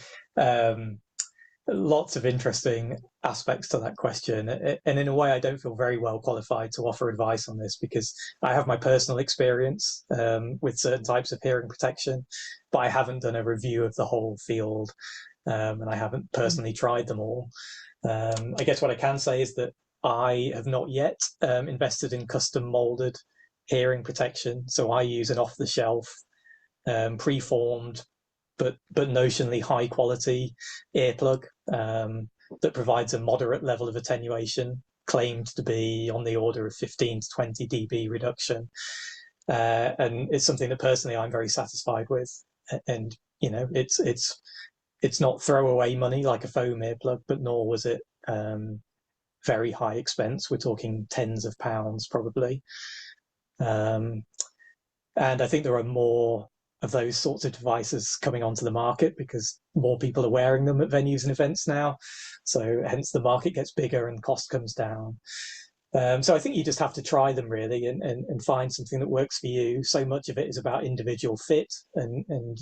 lots of interesting aspects to that question. And in a way, I don't feel very well qualified to offer advice on this, because I have my personal experience with certain types of hearing protection, but I haven't done a review of the whole field, and I haven't personally tried them all. I guess what I can say is that I have not yet invested in custom molded hearing protection. So I use an off-the-shelf, pre-formed, but notionally high quality earplug that provides a moderate level of attenuation, claimed to be on the order of 15 to 20 dB reduction. And it's something that personally I'm very satisfied with. And, it's not throwaway money like a foam earplug, but nor was it very high expense. We're talking tens of pounds probably. And I think there are more of those sorts of devices coming onto the market, because more people are wearing them at venues and events now. So hence the market gets bigger and cost comes down. So I think you just have to try them really and find something that works for you. So much of it is about individual fit, and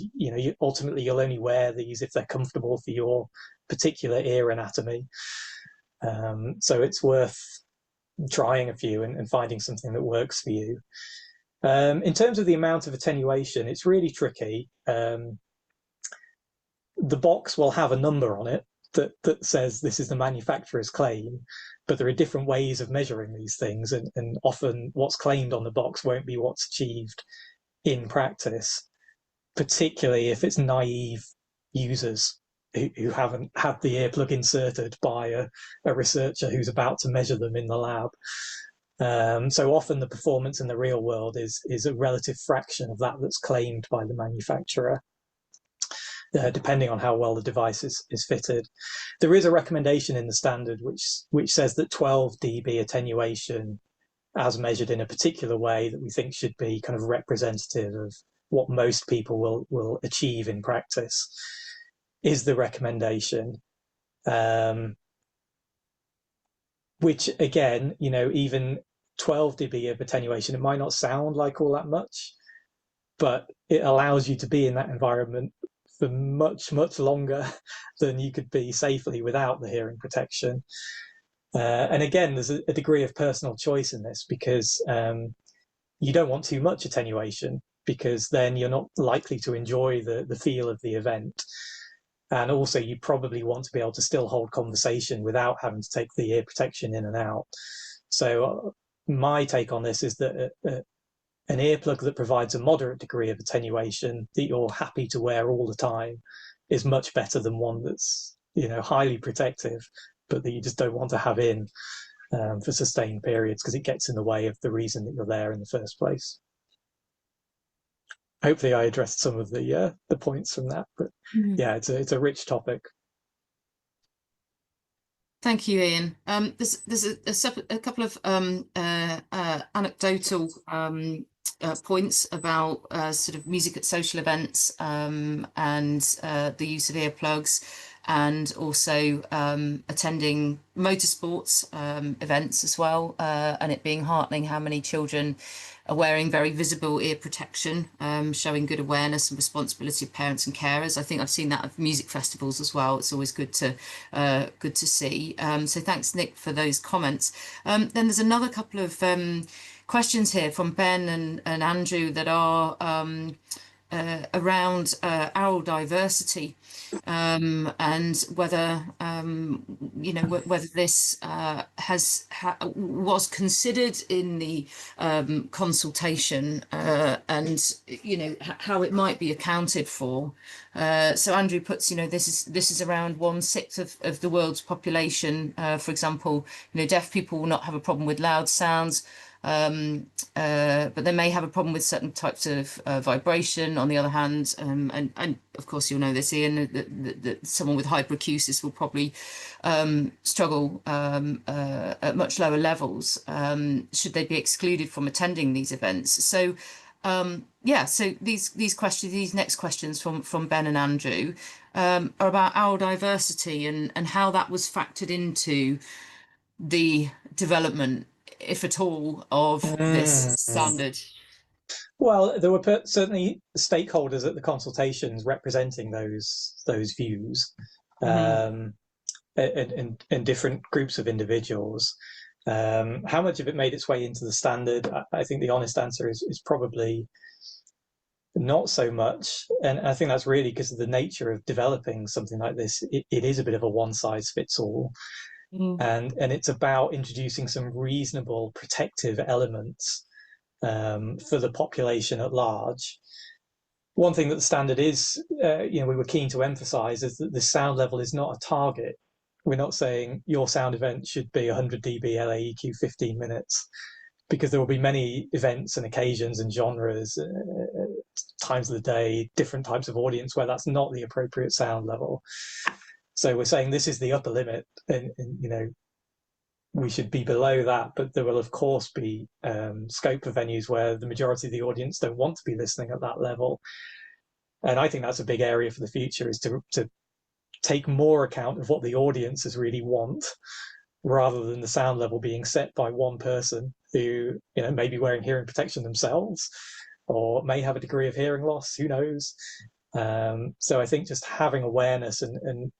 ultimately you'll only wear these if they're comfortable for your particular ear anatomy. So it's worth trying a few and finding something that works for you. In terms of the amount of attenuation, it's really tricky. The box will have a number on it that says this is the manufacturer's claim, but there are different ways of measuring these things, and often what's claimed on the box won't be what's achieved in practice, particularly if it's naive users who haven't had the earplug inserted by a researcher who's about to measure them in the lab. So often the performance in the real world is a relative fraction of that's claimed by the manufacturer, depending on how well the device is fitted. There is a recommendation in the standard which says that 12 dB attenuation, as measured in a particular way that we think should be kind of representative of what most people will achieve in practice, is the recommendation. Which again, even 12 dB of attenuation, it might not sound like all that much, but it allows you to be in that environment for much, much longer than you could be safely without the hearing protection. And again, there's a degree of personal choice in this, because you don't want too much attenuation, because then you're not likely to enjoy the feel of the event. And also you probably want to be able to still hold conversation without having to take the ear protection in and out. So my take on this is that an earplug that provides a moderate degree of attenuation that you're happy to wear all the time is much better than one that's, you know, highly protective, but that you just don't want to have in for sustained periods because it gets in the way of the reason that you're there in the first place. Hopefully I addressed some of the points from that, but yeah, it's a rich topic. Thank you, Ian. There's a couple of anecdotal points about sort of music at social events and the use of earplugs, and also attending motorsports events as well, and it being heartening how many children are wearing very visible ear protection, showing good awareness and responsibility of parents and carers. I think I've seen that at music festivals as well. It's always good to see. So thanks, Nick, for those comments. Then there's another couple of questions here from Ben and Andrew that are around oral diversity, and whether whether this was considered in the consultation, and how it might be accounted for. So Andrew puts, this is around 1/6 of the world's population. For example, deaf people will not have a problem with loud sounds. But they may have a problem with certain types of vibration. On the other hand, and of course you'll know this, Ian, that someone with hyperacusis will probably struggle at much lower levels should they be excluded from attending these events. So so these next questions from Ben and Andrew are about oral diversity and how that was factored into the development, if at all, of this standard. Well, there were certainly stakeholders at the consultations representing those views, and different groups of individuals. How much of it made its way into the standard? I think the honest answer is probably not so much, and I think that's really because of the nature of developing something like this. It is a bit of a one-size-fits-all. And it's about introducing some reasonable protective elements for the population at large. One thing that the standard is, we were keen to emphasize, is that the sound level is not a target. We're not saying your sound event should be 100 dB LAEQ 15 minutes, because there will be many events and occasions and genres, times of the day, different types of audience where that's not the appropriate sound level. So we're saying this is the upper limit, and we should be below that, but there will of course be scope for venues where the majority of the audience don't want to be listening at that level. And I think that's a big area for the future, is to take more account of what the audiences really want, rather than the sound level being set by one person who may be wearing hearing protection themselves, or may have a degree of hearing loss, who knows. So I think just having awareness and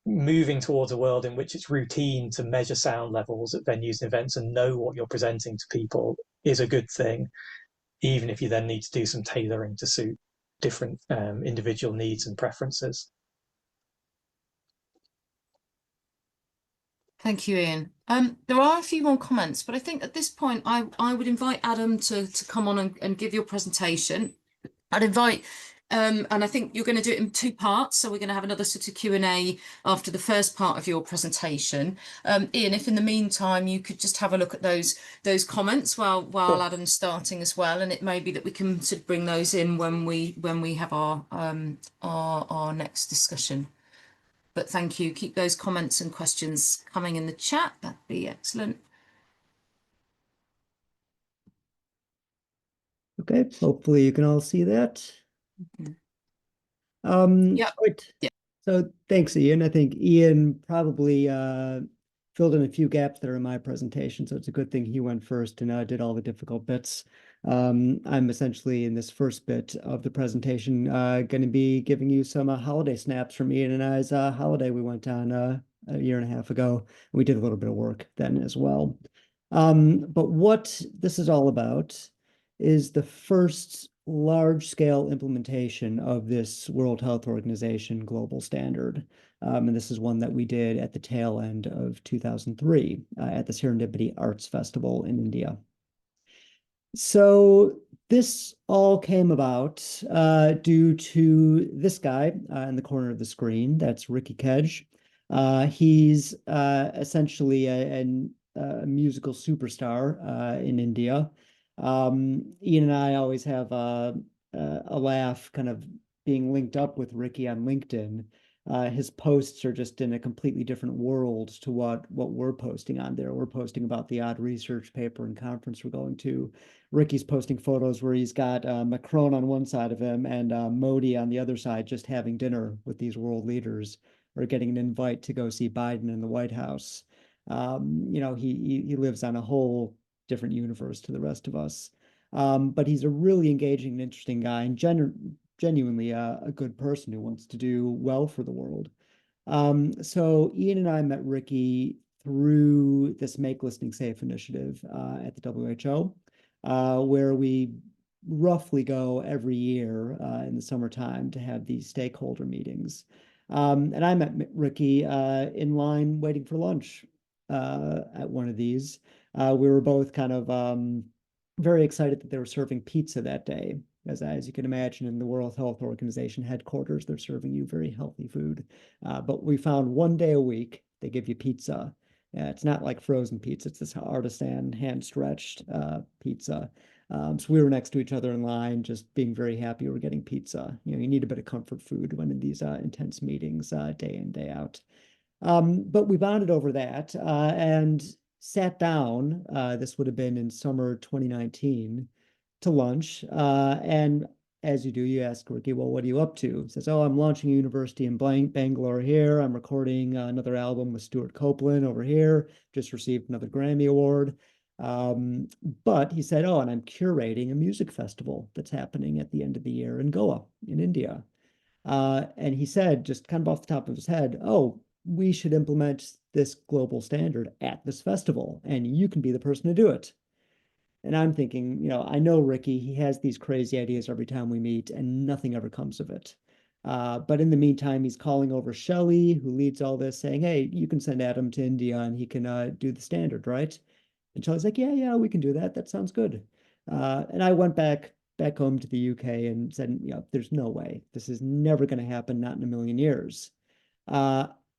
moving towards a world in which it's routine to measure sound levels at venues and events and know what you're presenting to people is a good thing, even if you then need to do some tailoring to suit different individual needs and preferences. Thank you, Ian. There are a few more comments, but I think at this point I would invite Adam to come on and give your presentation. I'd invite and I think you're going to do it in 2 parts, so we're going to have another sort of Q&A after the first part of your presentation. Ian, if in the meantime you could just have a look at those comments while Sure. Adam's starting as well, and it may be that we can sort of bring those in when we have our next discussion. But thank you. Keep those comments and questions coming in the chat. That'd be excellent. Okay, hopefully you can all see that. Yeah. Right. Yeah. So thanks, Ian. I think Ian probably filled in a few gaps that are in my presentation, so it's a good thing he went first and did all the difficult bits. I'm essentially in this first bit of the presentation going to be giving you some holiday snaps from Ian and I's holiday we went on a year and a half ago. We did a little bit of work then as well. But what this is all about is the first large-scale implementation of this World Health Organization global standard. And this is one that we did at the tail end of 2003 at the Serendipity Arts Festival in India. So this all came about due to this guy in the corner of the screen. That's Ricky Kedge. He's essentially a musical superstar in India. Ian and I always have a laugh kind of being linked up with Ricky on LinkedIn. His posts are just in a completely different world to what we're posting on there. We're posting about the odd research paper and conference we're going to. Ricky's posting photos where he's got Macron on one side of him and Modi on the other side, just having dinner with these world leaders, or getting an invite to go see Biden in the White House. He lives on a whole different universe to the rest of us. But he's a really engaging and interesting guy, and genuinely a good person who wants to do well for the world. So Ian and I met Ricky through this Make Listening Safe initiative at the WHO, where we roughly go every year in the summertime to have these stakeholder meetings. And I met Ricky in line waiting for lunch at one of these. We were both kind of very excited that they were serving pizza that day. As you can imagine, in the World Health Organization headquarters, they're serving you very healthy food. But we found one day a week, they give you pizza. It's not like frozen pizza. It's this artisan, hand-stretched pizza. So we were next to each other in line, just being very happy we're getting pizza. You need a bit of comfort food when in these intense meetings, day in, day out. But we bonded over that and sat down. This would have been in summer 2019 to lunch. And as you do, you ask Ricky, well, what are you up to? He says, oh, I'm launching a university in Bangalore here. I'm recording another album with Stuart Copeland over here. Just received another Grammy Award. But he said, oh, and I'm curating a music festival that's happening at the end of the year in Goa, in India. And he said, just kind of off the top of his head, oh, we should implement this global standard at this festival, and you can be the person to do it. And I'm thinking, I know Ricky, he has these crazy ideas every time we meet, and nothing ever comes of it. But in the meantime, he's calling over Shelley, who leads all this, saying, hey, you can send Adam to India and he can do the standard, right? And Shelley's like, yeah, we can do that. That sounds good. And I went back home to the UK and said, there's no way. This is never going to happen, not in a million years.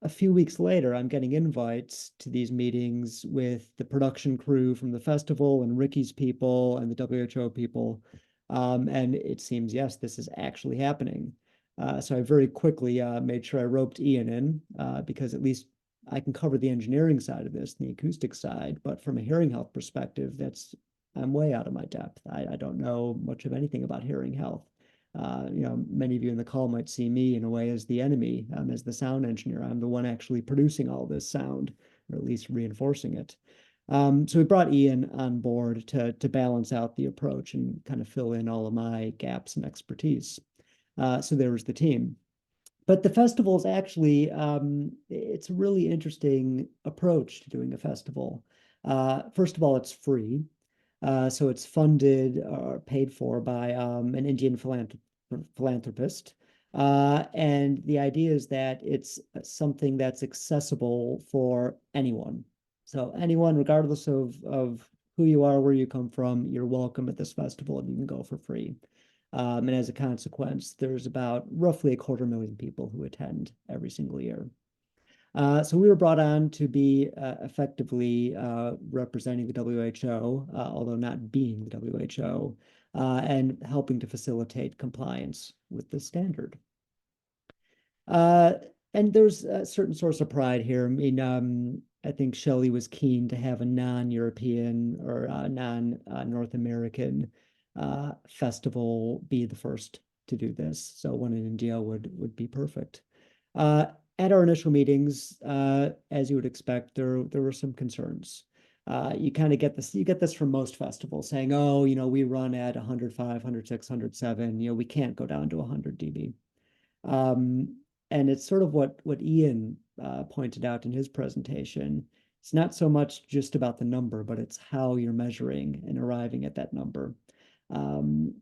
A few weeks later, I'm getting invites to these meetings with the production crew from the festival and Ricky's people and the WHO people. And it seems, yes, this is actually happening. So I very quickly made sure I roped Ian in because at least I can cover the engineering side of this, the acoustic side. But from a hearing health perspective, I'm way out of my depth. I don't know much of anything about hearing health. Many of you in the call might see me in a way as the enemy, as the sound engineer. I'm the one actually producing all this sound, or at least reinforcing it. So we brought Ian on board to balance out the approach and kind of fill in all of my gaps and expertise. So there was the team. But the festival is actually, it's a really interesting approach to doing a festival. First of all, it's free. So it's funded or paid for by an Indian philanthropist. And the idea is that it's something that's accessible for anyone. So anyone, regardless of who you are, where you come from, you're welcome at this festival and you can go for free. And as a consequence, there's about roughly 250,000 people who attend every single year. So we were brought on to be effectively representing the WHO, although not being the WHO, and helping to facilitate compliance with the standard. And there's a certain source of pride here. I mean, I think Shelley was keen to have a non-European or non-North American festival be the first to do this. So one in India would be perfect. At our initial meetings, as you would expect, there were some concerns. You kind of get this, you get this from most festivals saying, oh, we run at 105, 106, 107, we can't go down to 100 dB. And it's sort of what Ian pointed out in his presentation. It's not so much just about the number, but it's how you're measuring and arriving at that number. And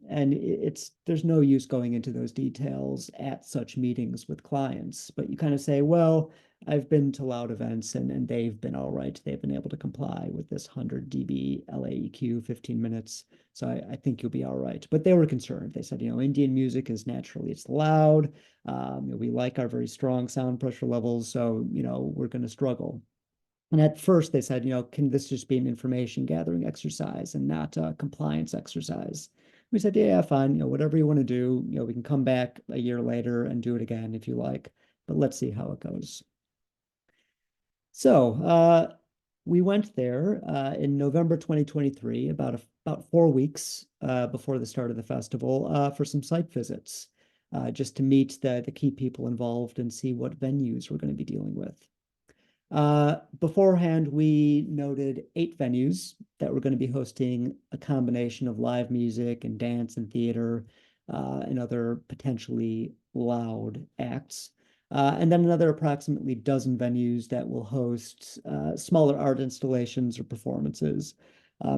there's no use going into those details at such meetings with clients, but you kind of say, well, I've been to loud events and they've been all right. They've been able to comply with this 100 dB LAEQ, 15 minutes. So I think you'll be all right. But they were concerned. They said, Indian music is naturally, it's loud. We like our very strong sound pressure levels. So, we're going to struggle. And at first they said, can this just be an information gathering exercise and not a compliance exercise? We said, yeah, fine, whatever you want to do, we can come back a year later and do it again if you like, but let's see how it goes. So we went there in November 2023, about 4 weeks before the start of the festival, for some site visits, just to meet the key people involved and see what venues we're going to be dealing with. Beforehand, we noted 8 venues that were going to be hosting a combination of live music and dance and theater and other potentially loud acts. And then another approximately dozen venues that will host smaller art installations or performances.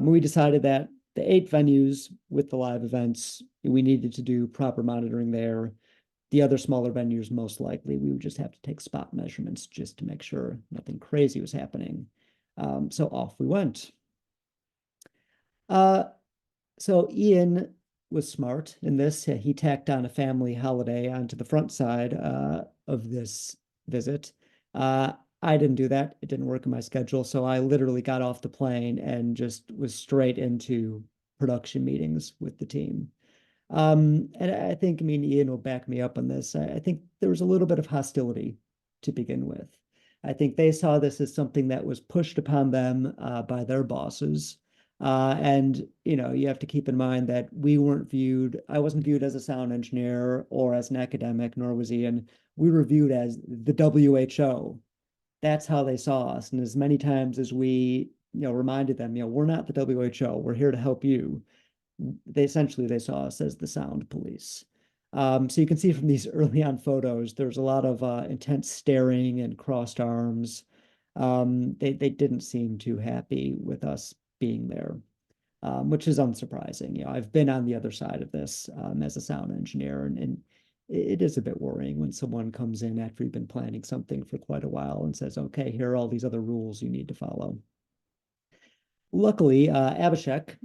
We decided that the 8 venues with the live events, we needed to do proper monitoring there. The other smaller venues, most likely, we would just have to take spot measurements just to make sure nothing crazy was happening. So off we went. So Ian was smart in this. He tacked on a family holiday onto the front side of this visit. I didn't do that. It didn't work in my schedule. So I literally got off the plane and just was straight into production meetings with the team. And I think, Ian will back me up on this. I think there was a little bit of hostility to begin with. I think they saw this as something that was pushed upon them by their bosses. And, you have to keep in mind that I wasn't viewed as a sound engineer or as an academic, nor was Ian. We were viewed as the WHO. That's how they saw us. And as many times as we, reminded them, we're not the WHO, we're here to help you. They saw us as the sound police. So you can see from these early on photos, there's a lot of intense staring and crossed arms. They didn't seem too happy with us being there, which is unsurprising. I've been on the other side of this as a sound engineer, and it is a bit worrying when someone comes in after you've been planning something for quite a while and says, okay, here are all these other rules you need to follow. Luckily, Abhishek,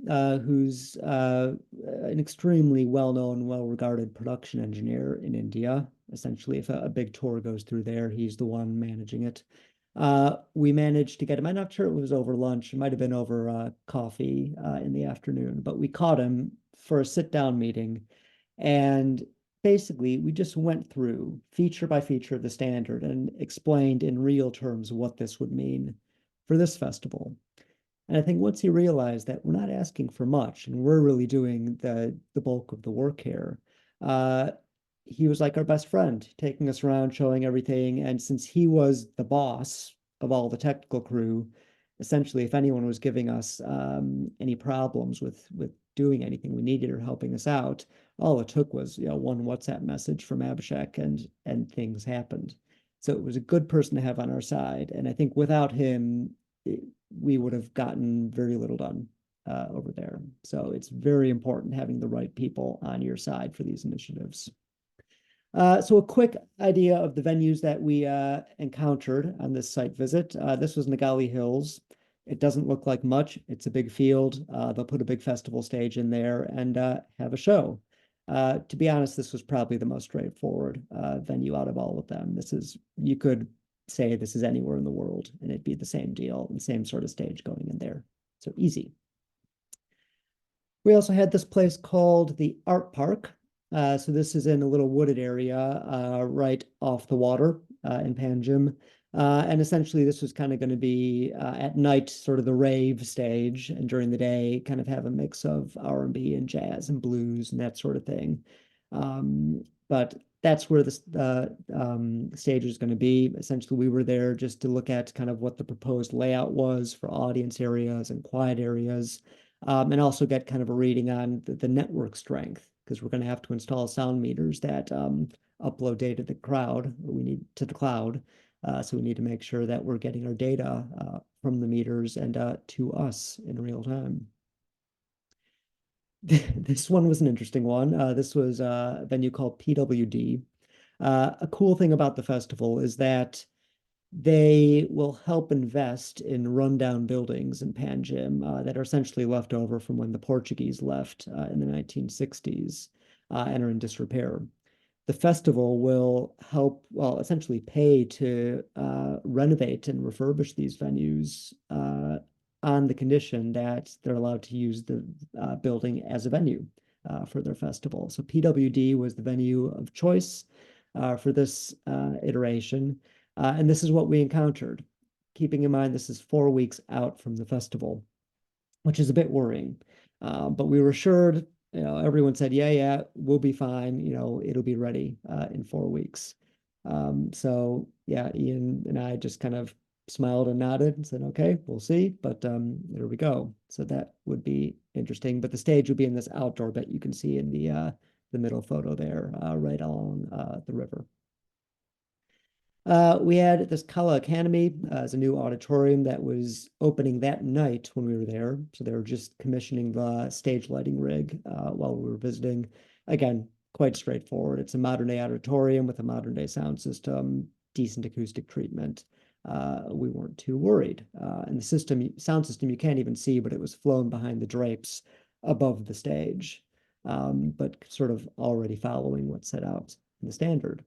who's an extremely well-known, well-regarded production engineer in India, essentially, if a big tour goes through there, he's the one managing it. We managed to get him. I'm not sure it was over lunch. It might have been over coffee in the afternoon, but we caught him for a sit-down meeting. And basically, we just went through feature by feature of the standard and explained in real terms what this would mean for this festival. And I think once he realized that we're not asking for much and we're really doing the bulk of the work here, he was like our best friend, taking us around, showing everything. And since he was the boss of all the technical crew, essentially, if anyone was giving us any problems with doing anything we needed or helping us out, all it took was one WhatsApp message from Abhishek and things happened. So it was a good person to have on our side. And I think without him, we would have gotten very little done over there. So it's very important having the right people on your side for these initiatives. So a quick idea of the venues that we encountered on this site visit. This was Nagali Hills. It doesn't look like much. It's a big field. They'll put a big festival stage in there and have a show. To be honest, this was probably the most straightforward venue out of all of them. You could say this is anywhere in the world and it'd be the same deal and same sort of stage going in there. So easy. We also had this place called the Art Park. So this is in a little wooded area right off the water in Panjim. And essentially this was kind of going to be at night, sort of the rave stage, and during the day kind of have a mix of R&B and jazz and blues and that sort of thing. But that's where the stage was going to be. Essentially, we were there just to look at kind of what the proposed layout was for audience areas and quiet areas, and also get kind of a reading on the network strength, because we're going to have to install sound meters that upload data to the cloud. So we need to make sure that we're getting our data from the meters and to us in real time. This one was an interesting one. This was a venue called PWD. A cool thing about the festival is that they will help invest in rundown buildings in Panjim that are essentially left over from when the Portuguese left in the 1960s and are in disrepair. The festival will help, well, essentially pay to renovate and refurbish these venues on the condition that they're allowed to use the building as a venue for their festival. So PWD was the venue of choice for this iteration. And this is what we encountered. Keeping in mind, this is 4 weeks out from the festival, which is a bit worrying. But we were assured, everyone said, yeah, we'll be fine. It'll be ready in 4 weeks. So yeah, Ian and I just kind of smiled and nodded and said, okay, we'll see. But there we go. So that would be interesting. But the stage would be in this outdoor bit you can see in the middle photo there, right along the river. We had this HeLA Academy as a new auditorium that was opening that night when we were there. So they were just commissioning the stage lighting rig while we were visiting. Again, quite straightforward. It's a modern day auditorium with a modern day sound system, decent acoustic treatment. We weren't too worried. And the sound system you can't even see, but it was flown behind the drapes above the stage, but sort of already following what's set out in the standard.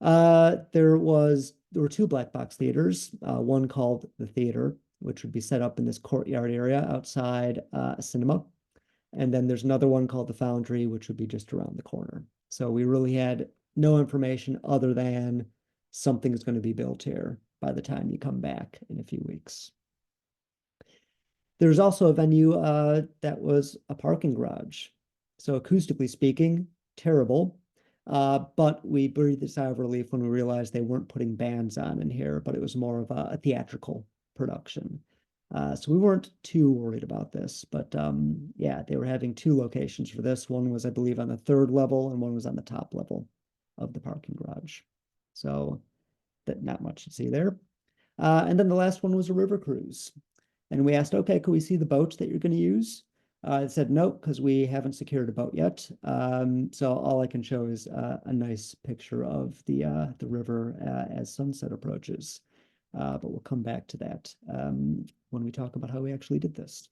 There were two black box theaters, one called the Theater, which would be set up in this courtyard area outside a cinema. And then there's another one called the Foundry, which would be just around the corner. So we really had no information other than something's going to be built here by the time you come back in a few weeks. There's also a venue that was a parking garage. So acoustically speaking, terrible. But we breathed a sigh of relief when we realized they weren't putting bands on in here, but it was more of a theatrical production. So we weren't too worried about this, but yeah, they were having two locations for this. One was, I believe, on the 3rd level, and one was on the top level of the parking garage. So that not much to see there. And then the last one was a river cruise. And we asked, okay, could we see the boats that you're going to use? It said no, because we haven't secured a boat yet. So all I can show is a nice picture of the river as sunset approaches. But we'll come back to that when we talk about how we actually did this.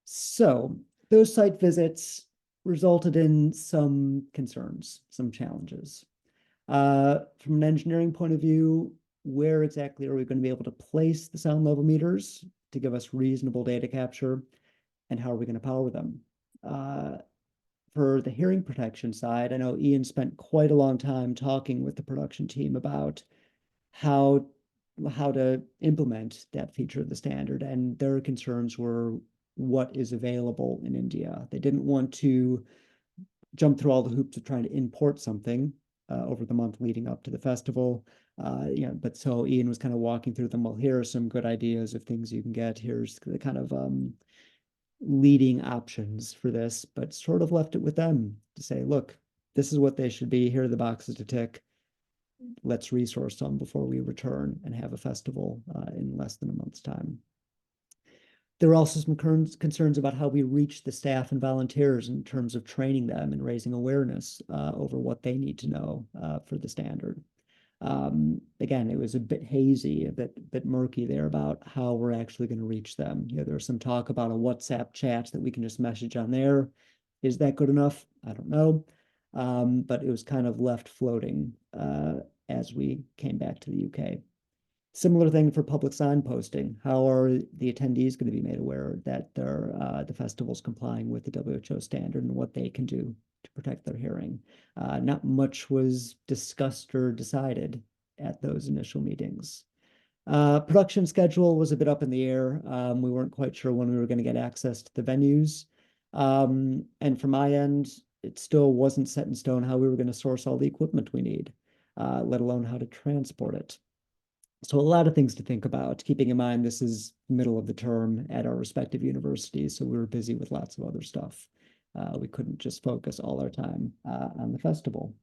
So those site visits resulted in some concerns, some challenges. From an engineering point of view, where exactly are we going to be able to place the sound level meters to give us reasonable data capture? And how are we going to power them? For the hearing protection side, I know Ian spent quite a long time talking with the production team about how to implement that feature of the standard, and their concerns were what is available in India. They didn't want to jump through all the hoops of trying to import something over the month leading up to the festival. But so Ian was kind of walking through them. Well, here are some good ideas of things you can get. Here's the kind of leading options for this, but sort of left it with them to say, look, this is what they should be. Here are the boxes to tick. Let's resource them before we return and have a festival in less than a month's time. There were also some concerns about how we reach the staff and volunteers in terms of training them and raising awareness over what they need to know for the standard. Again, it was a bit hazy, a bit murky there about how we're actually going to reach them. There's some talk about a WhatsApp chat that we can just message on there. Is that good enough? I don't know. But it was kind of left floating as we came back to the UK. Similar thing for public signposting. How are the attendees going to be made aware that the festival's complying with the WHO standard and what they can do to protect their hearing? Not much was discussed or decided at those initial meetings. Production schedule was a bit up in the air. We weren't quite sure when we were going to get access to the venues. And from my end, it still wasn't set in stone how we were going to source all the equipment we need, let alone how to transport it. So a lot of things to think about, keeping in mind this is middle of the term at our respective universities, so we were busy with lots of other stuff. We couldn't just focus all our time on the festival.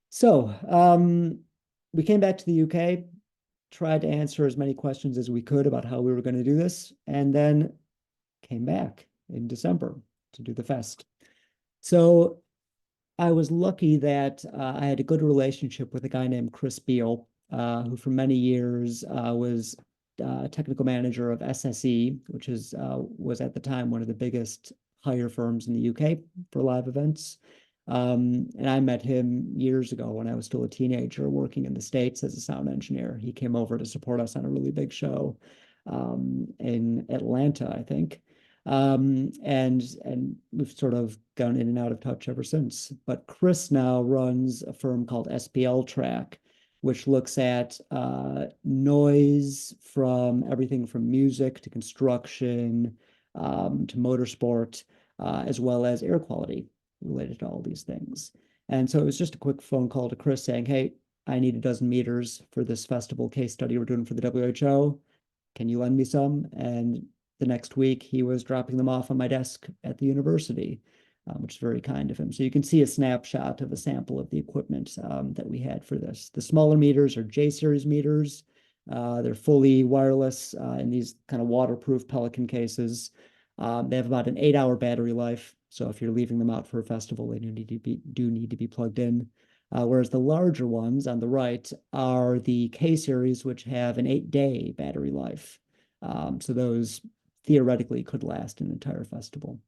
So we came back to the UK, tried to answer as many questions as we could about how we were going to do this, and then came back. in December to do the fest. So I was lucky that I had a good relationship with a guy named Chris Beal, who for many years was technical manager of SSE, which was at the time one of the biggest hire firms in the UK for live events. And I met him years ago when I was still a teenager working in the States as a sound engineer. He came over to support us on a really big show in Atlanta, I think. And we've sort of gone in and out of touch ever since. But Chris now runs a firm called SPL Track, which looks at noise from everything from music to construction to motorsport, as well as air quality related to all these things. And so it was just a quick phone call to Chris saying, hey, I need a dozen meters for this festival case study we're doing for the WHO. Can you lend me some? And the next week, he was dropping them off on my desk at the university, which is very kind of him. So you can see a snapshot of a sample of the equipment that we had for this. The smaller meters are J-series meters. They're fully wireless in these kind of waterproof Pelican cases. They have about an 8-hour battery life. So if you're leaving them out for a festival, they do need to be plugged in. Whereas the larger ones on the right are the K-series, which have an 8-day battery life. So those theoretically could last an entire festival.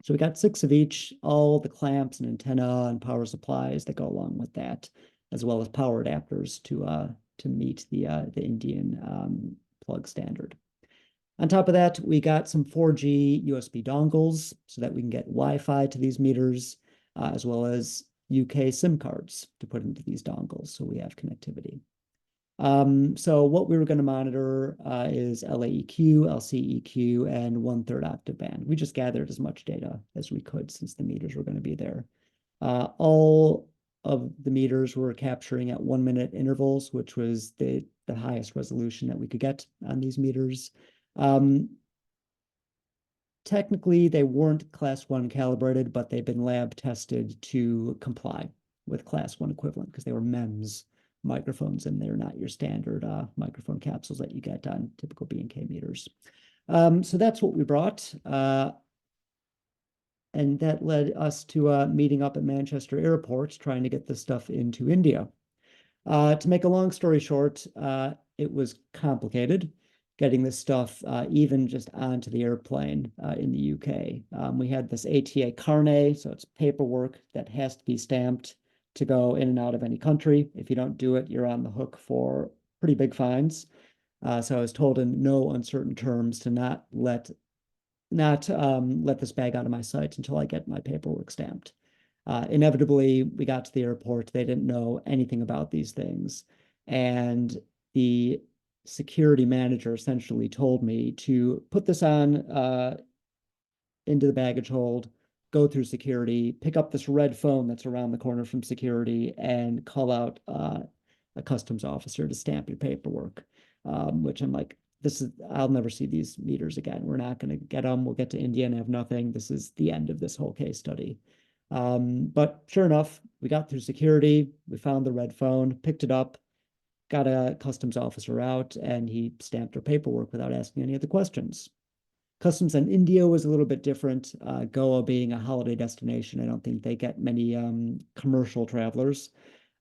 So we got 6 of each, all the clamps and antenna and power supplies that go along with that, as well as power adapters to meet the Indian plug standard. On top of that, we got some 4G USB dongles so that we can get Wi-Fi to these meters, as well as UK SIM cards to put into these dongles, so we have connectivity. So what we were going to monitor is LAEQ, LCEQ, and 1/3 octave band. We just gathered as much data as we could since the meters were going to be there. All of the meters were capturing at 1-minute intervals, which was the highest resolution that we could get on these meters. Technically, they weren't Class 1 calibrated, but they've been lab tested to comply with Class 1 equivalent because they were MEMS microphones and they're not your standard microphone capsules that you get on typical B&K meters. So that's what we brought. And that led us to meeting up at Manchester Airport, trying to get this stuff into India. To make a long story short, it was complicated getting this stuff even just onto the airplane in the UK. We had this ATA carnet, so it's paperwork that has to be stamped to go in and out of any country. If you don't do it, you're on the hook for pretty big fines. So I was told in no uncertain terms to not let this bag out of my sight until I get my paperwork stamped. Inevitably, we got to the airport. They didn't know anything about these things. And the security manager essentially told me to put this on into the baggage hold, go through security, pick up this red phone that's around the corner from security, and call out a customs officer to stamp your paperwork, which I'm like, I'll never see these meters again. We're not going to get them. We'll get to India and have nothing. This is the end of this whole case study. But sure enough, we got through security. We found the red phone, picked it up, got a customs officer out, and he stamped our paperwork without asking any other questions. Customs in India was a little bit different. Goa being a holiday destination, I don't think they get many commercial travelers.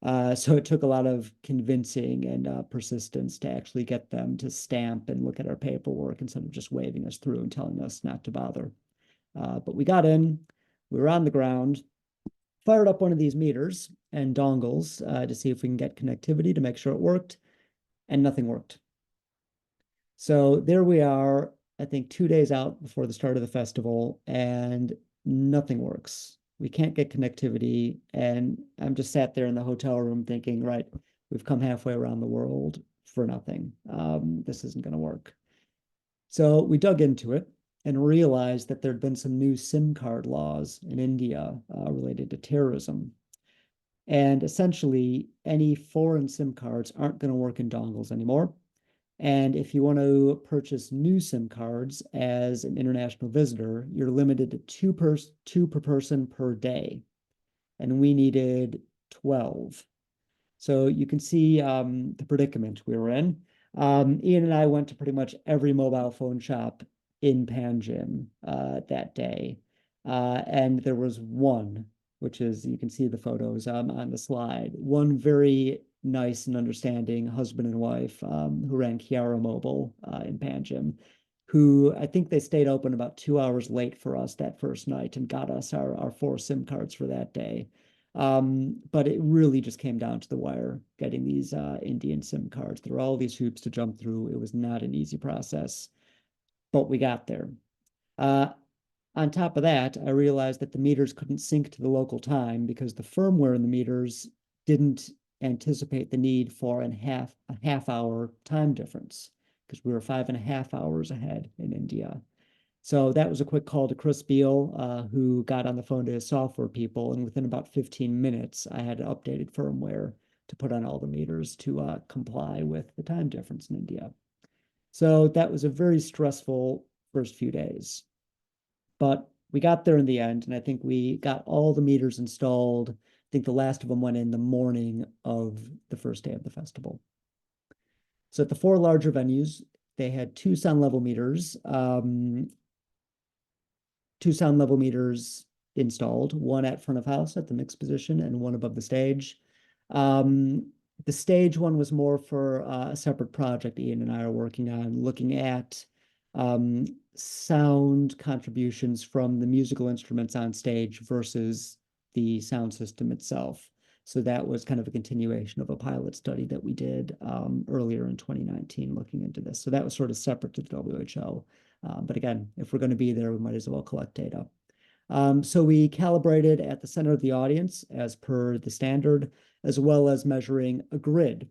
So it took a lot of convincing and persistence to actually get them to stamp and look at our paperwork instead of just waving us through and telling us not to bother. But we got in, we were on the ground, fired up one of these meters and dongles to see if we can get connectivity to make sure it worked, and nothing worked. So there we are, I think 2 days out before the start of the festival, and nothing works. We can't get connectivity, and I'm just sat there in the hotel room thinking, right, we've come halfway around the world for nothing. This isn't going to work. So we dug into it and realized that there'd been some new SIM card laws in India related to terrorism. And essentially, any foreign SIM cards aren't going to work in dongles anymore. And if you want to purchase new SIM cards as an international visitor, you're limited to two per person per day. And we needed 12. So you can see the predicament we were in. Ian and I went to pretty much every mobile phone shop in Panjim that day. And there was one, which is, you can see the photos on the slide, one very nice and understanding husband and wife who ran Chiara Mobile in Panjim, who I think they stayed open about 2 hours late for us that first night and got us our 4 SIM cards for that day. But it really just came down to the wire getting these Indian SIM cards. There were all these hoops to jump through. It was not an easy process, but we got there. On top of that, I realized that the meters couldn't sync to the local time because the firmware in the meters didn't anticipate the need for a half hour time difference because we were 5.5 hours ahead in India. So that was a quick call to Chris Beal, who got on the phone to his software people, and within about 15 minutes, I had updated firmware to put on all the meters to comply with the time difference in India. So that was a very stressful first few days. But we got there in the end, and I think we got all the meters installed. I think the last of them went in the morning of the first day of the festival. So at the 4 larger venues, they had 2 sound level meters, 2 sound level meters installed, one at front of house at the mix position and one above the stage. The stage one was more for a separate project Ian and I are working on, looking at sound contributions from the musical instruments on stage versus the sound system itself. So that was kind of a continuation of a pilot study that we did earlier in 2019 looking into this. So that was sort of separate to the WHO. But again, if we're going to be there, we might as well collect data. So we calibrated at the center of the audience as per the standard, as well as measuring a grid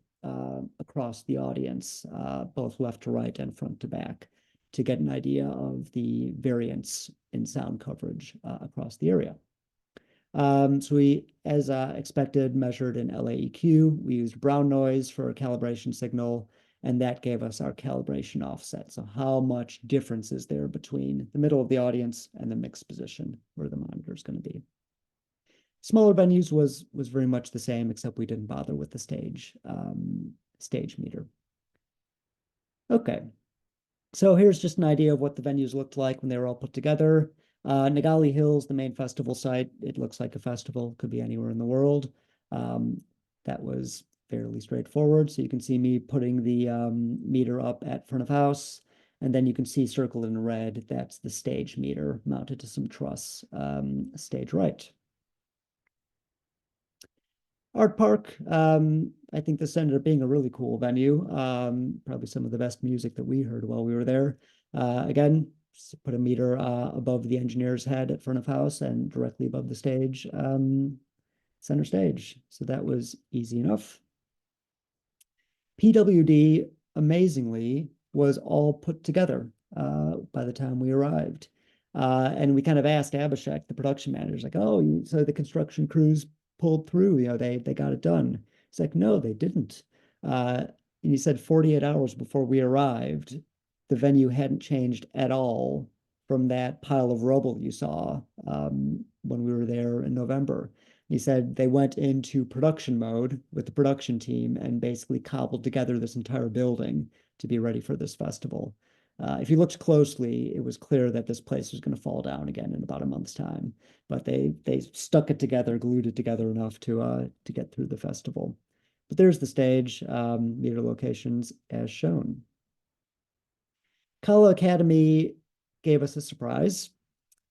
across the audience, both left to right and front to back, to get an idea of the variance in sound coverage across the area. So we, as expected, measured an LAEQ. We used brown noise for a calibration signal, and that gave us our calibration offset. So how much difference is there between the middle of the audience and the mixed position where the monitor is going to be? Smaller venues was very much the same, except we didn't bother with the stage meter. Okay, so here's just an idea of what the venues looked like when they were all put together. Nagali Hills, the main festival site, it looks like a festival, could be anywhere in the world. That was fairly straightforward. So you can see me putting the meter up at front of house, and then you can see circled in red, that's the stage meter mounted to some truss, stage right. Art Park, I think this ended up being a really cool venue. Probably some of the best music that we heard while we were there. Again, put a meter above the engineer's head at front of house and directly above the stage, center stage. So that was easy enough. PWD, amazingly, was all put together by the time we arrived. And we kind of asked Abhishek, the production manager, like, oh, so the construction crews pulled through, you know, they got it done. It's like, no, they didn't. And he said 48 hours before we arrived, the venue hadn't changed at all from that pile of rubble you saw when we were there in November. He said they went into production mode with the production team and basically cobbled together this entire building to be ready for this festival. If you looked closely, it was clear that this place was going to fall down again in about a month's time. But they stuck it together, glued it together enough to get through the festival. But there's the stage, meter locations as shown. HELA Academy gave us a surprise.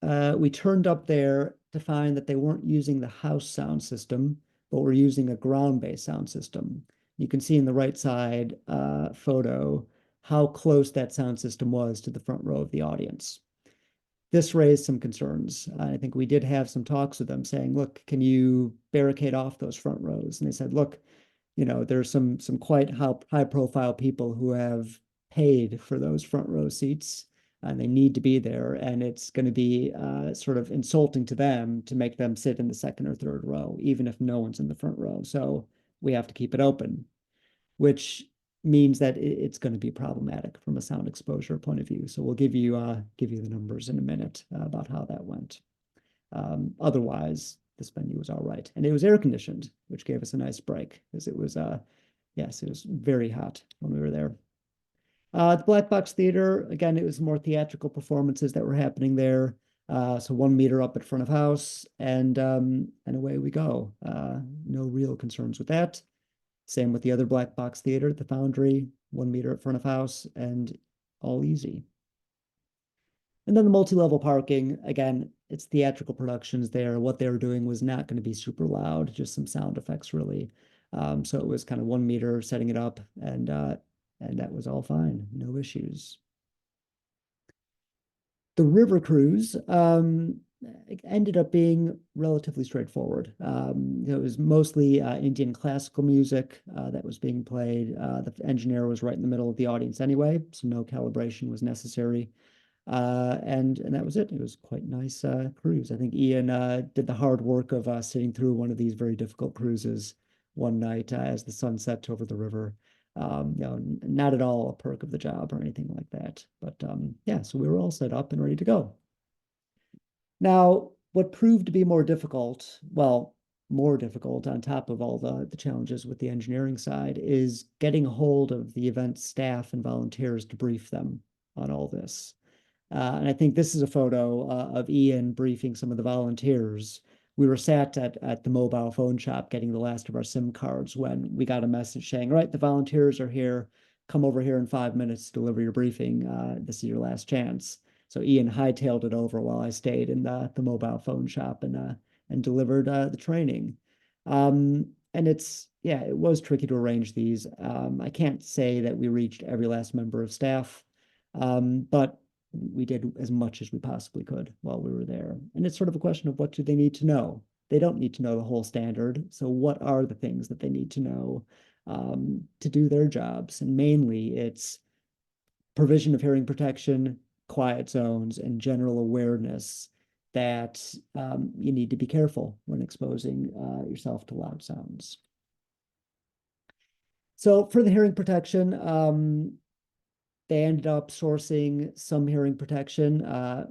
We turned up there to find that they weren't using the house sound system, but were using a ground-based sound system. You can see in the right side photo how close that sound system was to the front row of the audience. This raised some concerns. I think we did have some talks with them saying, look, can you barricade off those front rows? And they said, look, you know, there's some quite high profile people who have paid for those front row seats and they need to be there. And it's going to be sort of insulting to them to make them sit in the second or third row, even if no one's in the front row. So we have to keep it open, which means that it's going to be problematic from a sound exposure point of view. So we'll give you the numbers in a minute about how that went. Otherwise, this venue was all right. And it was air conditioned, which gave us a nice break because it was, yes, it was very hot when we were there. The Black Box Theater, again, it was more theatrical performances that were happening there. So 1 meter up at front of house, and away we go. No real concerns with that. Same with the other Black Box Theater at the Foundry, 1 meter at front of house, and all easy. And then the multi-level parking, again, it's theatrical productions there. What they were doing was not going to be super loud, just some sound effects, really. So it was kind of 1 meter setting it up, and that was all fine, no issues. The river cruise ended up being relatively straightforward. It was mostly Indian classical music that was being played. The engineer was right in the middle of the audience anyway, so no calibration was necessary. And that was it. It was quite nice cruise. I think Ian did the hard work of sitting through one of these very difficult cruises one night as the sun set over the river. Not at all a perk of the job or anything like that. But yeah, so we were all set up and ready to go. Now, what proved to be more difficult, well, more difficult on top of all the challenges with the engineering side, is getting a hold of the event staff and volunteers to brief them on all this. And I think this is a photo of Ian briefing some of the volunteers. We were sat at the mobile phone shop getting the last of our SIM cards when we got a message saying, right, the volunteers are here. Come over here in 5 minutes to deliver your briefing. This is your last chance. So Ian hightailed it over while I stayed in the mobile phone shop and delivered the training. And yeah, it was tricky to arrange these. I can't say that we reached every last member of staff, but we did as much as we possibly could while we were there. And it's sort of a question of what do they need to know? They don't need to know the whole standard. So what are the things that they need to know to do their jobs? And mainly it's provision of hearing protection, quiet zones, and general awareness that you need to be careful when exposing yourself to loud sounds. So for the hearing protection, they ended up sourcing some hearing protection.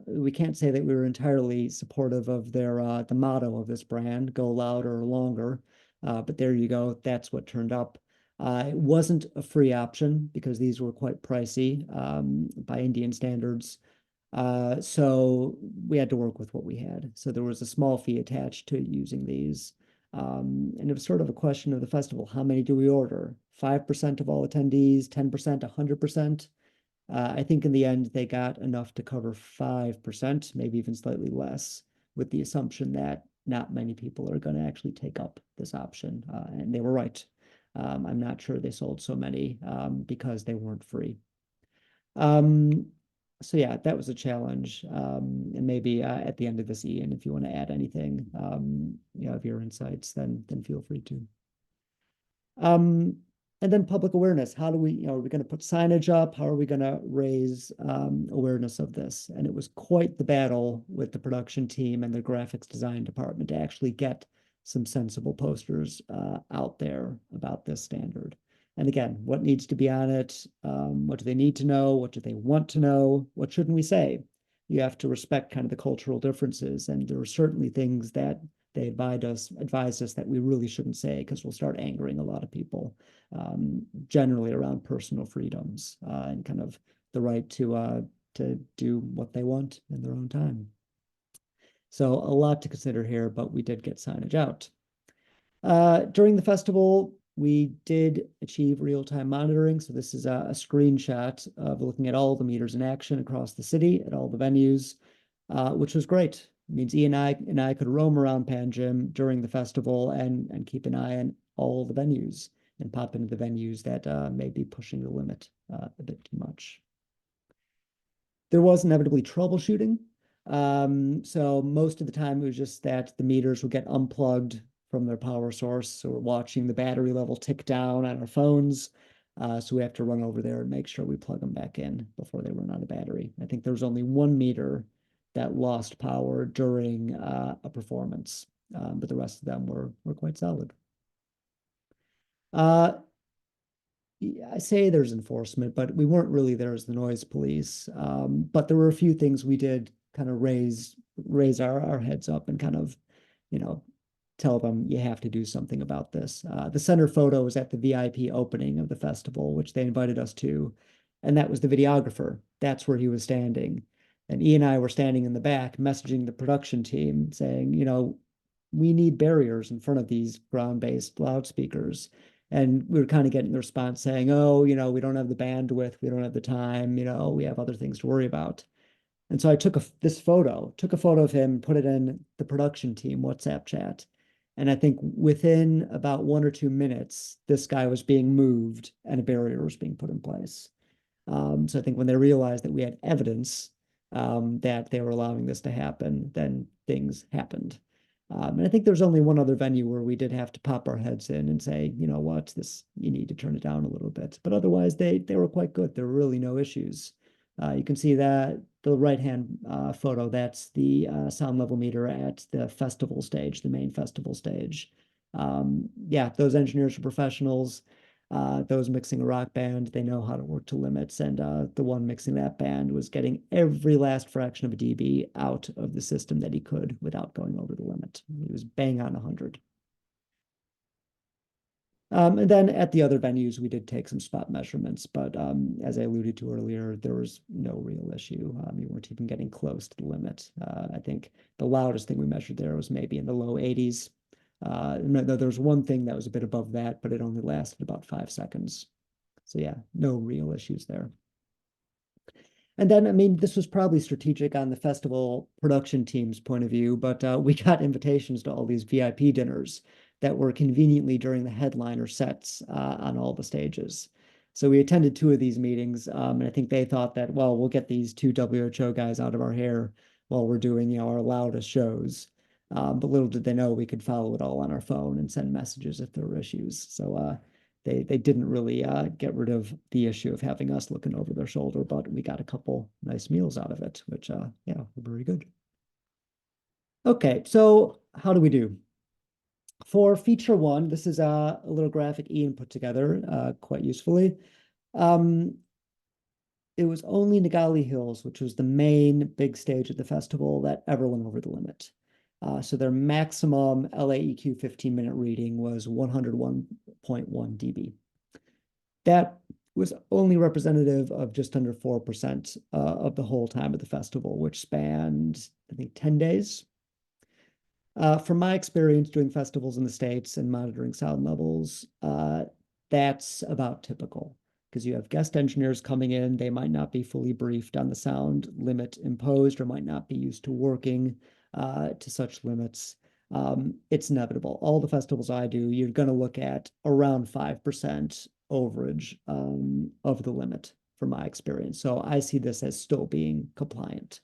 We can't say that we were entirely supportive of the motto of this brand, go louder or longer. But there you go. That's what turned up. It wasn't a free option because these were quite pricey by Indian standards. So we had to work with what we had. So there was a small fee attached to using these. And it was sort of a question of the festival. How many do we order? 5% of all attendees, 10%, 100%? I think in the end, they got enough to cover 5%, maybe even slightly less, with the assumption that not many people are going to actually take up this option. And they were right. I'm not sure they sold so many because they weren't free. So yeah, that was a challenge. And maybe at the end of this, Ian, if you want to add anything, of your insights, then feel free to. And then public awareness. How do we, are we going to put signage up? How are we going to raise awareness of this? And it was quite the battle with the production team and the graphics design department to actually get some sensible posters out there about this standard. And again, what needs to be on it? What do they need to know? What do they want to know? What shouldn't we say? You have to respect kind of the cultural differences. And there are certainly things that they advised us that we really shouldn't say because we'll start angering a lot of people, generally around personal freedoms and kind of the right to do what they want in their own time. So a lot to consider here, but we did get signage out. During the festival, we did achieve real-time monitoring. So this is a screenshot of looking at all the meters in action across the city at all the venues, which was great. It means Ian and I could roam around Panjim during the festival and keep an eye on all the venues and pop into the venues that may be pushing the limit a bit too much. There was inevitably troubleshooting. So most of the time it was just that the meters would get unplugged from their power source. So we're watching the battery level tick down on our phones. So we have to run over there and make sure we plug them back in before they run out of battery. I think there was only 1 meter that lost power during a performance, but the rest of them were quite solid. I say there's enforcement, but we weren't really there as the noise police. But there were a few things we did kind of raise our heads up and kind of, tell them you have to do something about this. The center photo was at the VIP opening of the festival, which they invited us to. And that was the videographer. That's where he was standing. And E and I were standing in the back messaging the production team saying, we need barriers in front of these ground-based loudspeakers. And we were kind of getting the response saying, oh, we don't have the bandwidth, we don't have the time, we have other things to worry about. And so I took a photo of him, put it in the production team WhatsApp chat. And I think within about 1 or 2 minutes, this guy was being moved and a barrier was being put in place. So I think when they realized that we had evidence that they were allowing this to happen, then things happened. And I think there's only one other venue where we did have to pop our heads in and say, you know what, you need to turn it down a little bit. But otherwise, they were quite good. There were really no issues. You can see that the right-hand photo, that's the sound level meter at the festival stage, the main festival stage. Yeah, those engineers are professionals. Those mixing a rock band, they know how to work to limits. And the one mixing that band was getting every last fraction of a dB out of the system that he could without going over the limit. He was bang on 100. And then at the other venues, we did take some spot measurements, but as I alluded to earlier, there was no real issue. You weren't even getting close to the limit. I think the loudest thing we measured there was maybe in the low 80s. No, there was one thing that was a bit above that, but it only lasted about 5 seconds. So yeah, no real issues there. And then, I mean, this was probably strategic on the festival production team's point of view, but we got invitations to all these VIP dinners that were conveniently during the headliner sets on all the stages. So we attended 2 of these meetings, and I think they thought that, well, we'll get these 2 WHO guys out of our hair while we're doing, our loudest shows. But little did they know we could follow it all on our phone and send messages if there were issues. So they didn't really get rid of the issue of having us looking over their shoulder, but we got a couple nice meals out of it, which yeah, were very good. Okay, so how do we do? For feature 1, this is a little graphic Ian put together quite usefully. It was only Nagali Hills, which was the main big stage at the festival, that ever went over the limit. So their maximum LAEQ 15-minute reading was 101.1 dB. That was only representative of just under 4% of the whole time of the festival, which spanned, I think, 10 days. From my experience doing festivals in the States and monitoring sound levels, that's about typical because you have guest engineers coming in. They might not be fully briefed on the sound limit imposed or might not be used to working to such limits. It's inevitable. All the festivals I do, you're going to look at around 5% overage of the limit from my experience. So I see this as still being compliant.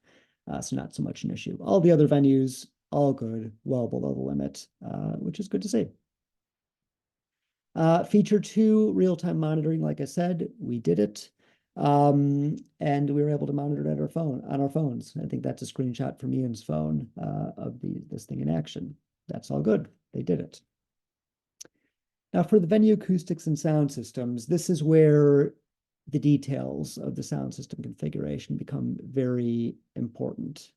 So not so much an issue. All the other venues, all good, well below the limit, which is good to see. Feature 2, real-time monitoring. Like I said, we did it. And we were able to monitor it on our phones. I think that's a screenshot from Ian's phone of this thing in action. That's all good. They did it. Now for the venue acoustics and sound systems, this is where the details of the sound system configuration become very important.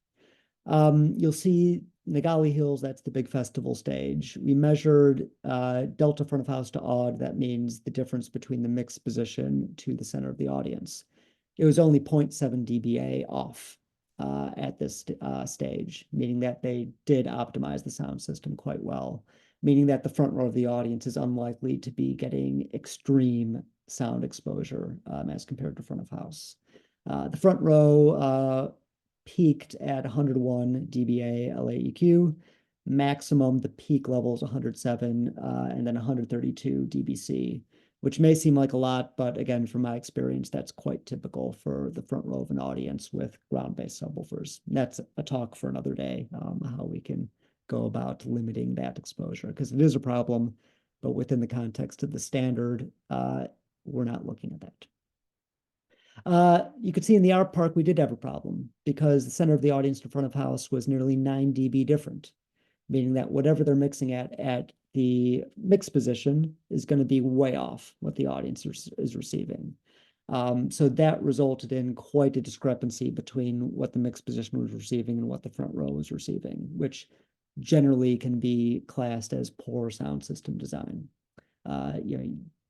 You'll see Nagali Hills, that's the big festival stage. We measured delta front of house to odd. That means the difference between the mix position to the center of the audience. It was only 0.7 dBA off at this stage, meaning that they did optimize the sound system quite well, meaning that the front row of the audience is unlikely to be getting extreme sound exposure as compared to front of house. The front row peaked at 101 dBA LAEQ. Maximum, the peak level is 107 and then 132 dBc, which may seem like a lot, but again, from my experience, that's quite typical for the front row of an audience with ground-based subwoofers. And that's a talk for another day, how we can go about limiting that exposure, because it is a problem, but within the context of the standard, we're not looking at that. You could see in the art park, we did have a problem because the center of the audience to front of house was nearly 9 dB different, meaning that whatever they're mixing at the mix position is going to be way off what the audience is receiving. So that resulted in quite a discrepancy between what the mix position was receiving and what the front row was receiving, which generally can be classed as poor sound system design.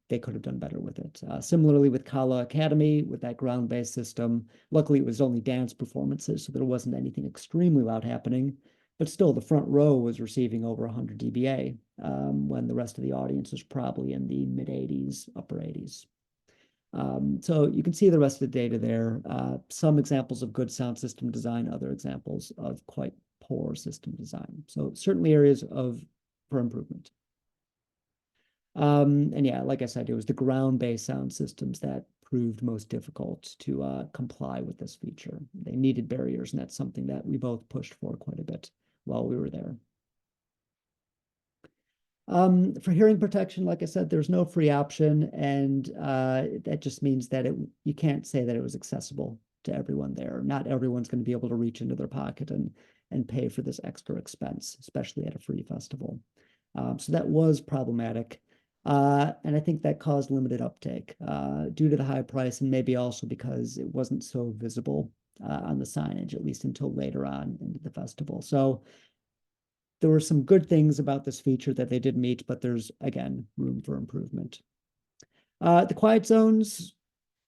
they could have done better with it. Similarly with HeLA Academy, with that ground-based system, luckily it was only dance performances, so there wasn't anything extremely loud happening, but still the front row was receiving over 100 dBA when the rest of the audience was probably in the mid-80s, upper 80s. So you can see the rest of the data there. Some examples of good sound system design, other examples of quite poor system design. So certainly areas for improvement. And yeah, like I said, it was the ground-based sound systems that proved most difficult to comply with this feature. They needed barriers, and that's something that we both pushed for quite a bit while we were there. For hearing protection, like I said, there's no free option, and that just means that you can't say that it was accessible to everyone there. Not everyone's going to be able to reach into their pocket and pay for this extra expense, especially at a free festival. So that was problematic. And I think that caused limited uptake due to the high price, and maybe also because it wasn't so visible on the signage, at least until later on into the festival. So there were some good things about this feature that they did meet, but there's, again, room for improvement. The quiet zones,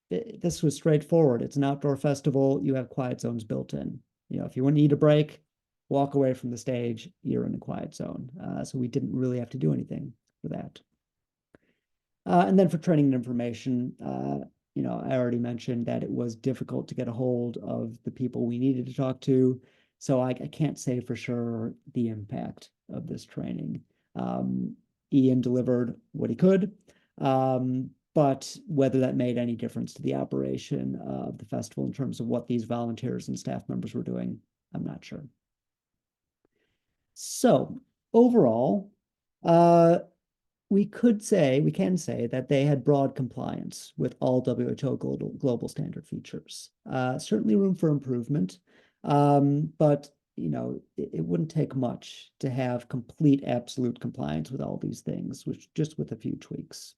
this was straightforward. It's an outdoor festival. You have quiet zones built in. You know, if you want to eat a break, walk away from the stage, you're in a quiet zone. So we didn't really have to do anything for that. And then for training and information, you know, I already mentioned that it was difficult to get a hold of the people we needed to talk to. So I can't say for sure the impact of this training. Ian delivered what he could, but whether that made any difference to the operation of the festival in terms of what these volunteers and staff members were doing, I'm not sure. So overall, we can say that they had broad compliance with all WHO global standard features. Certainly room for improvement, but you know, it wouldn't take much to have complete absolute compliance with all these things, which just with a few tweaks.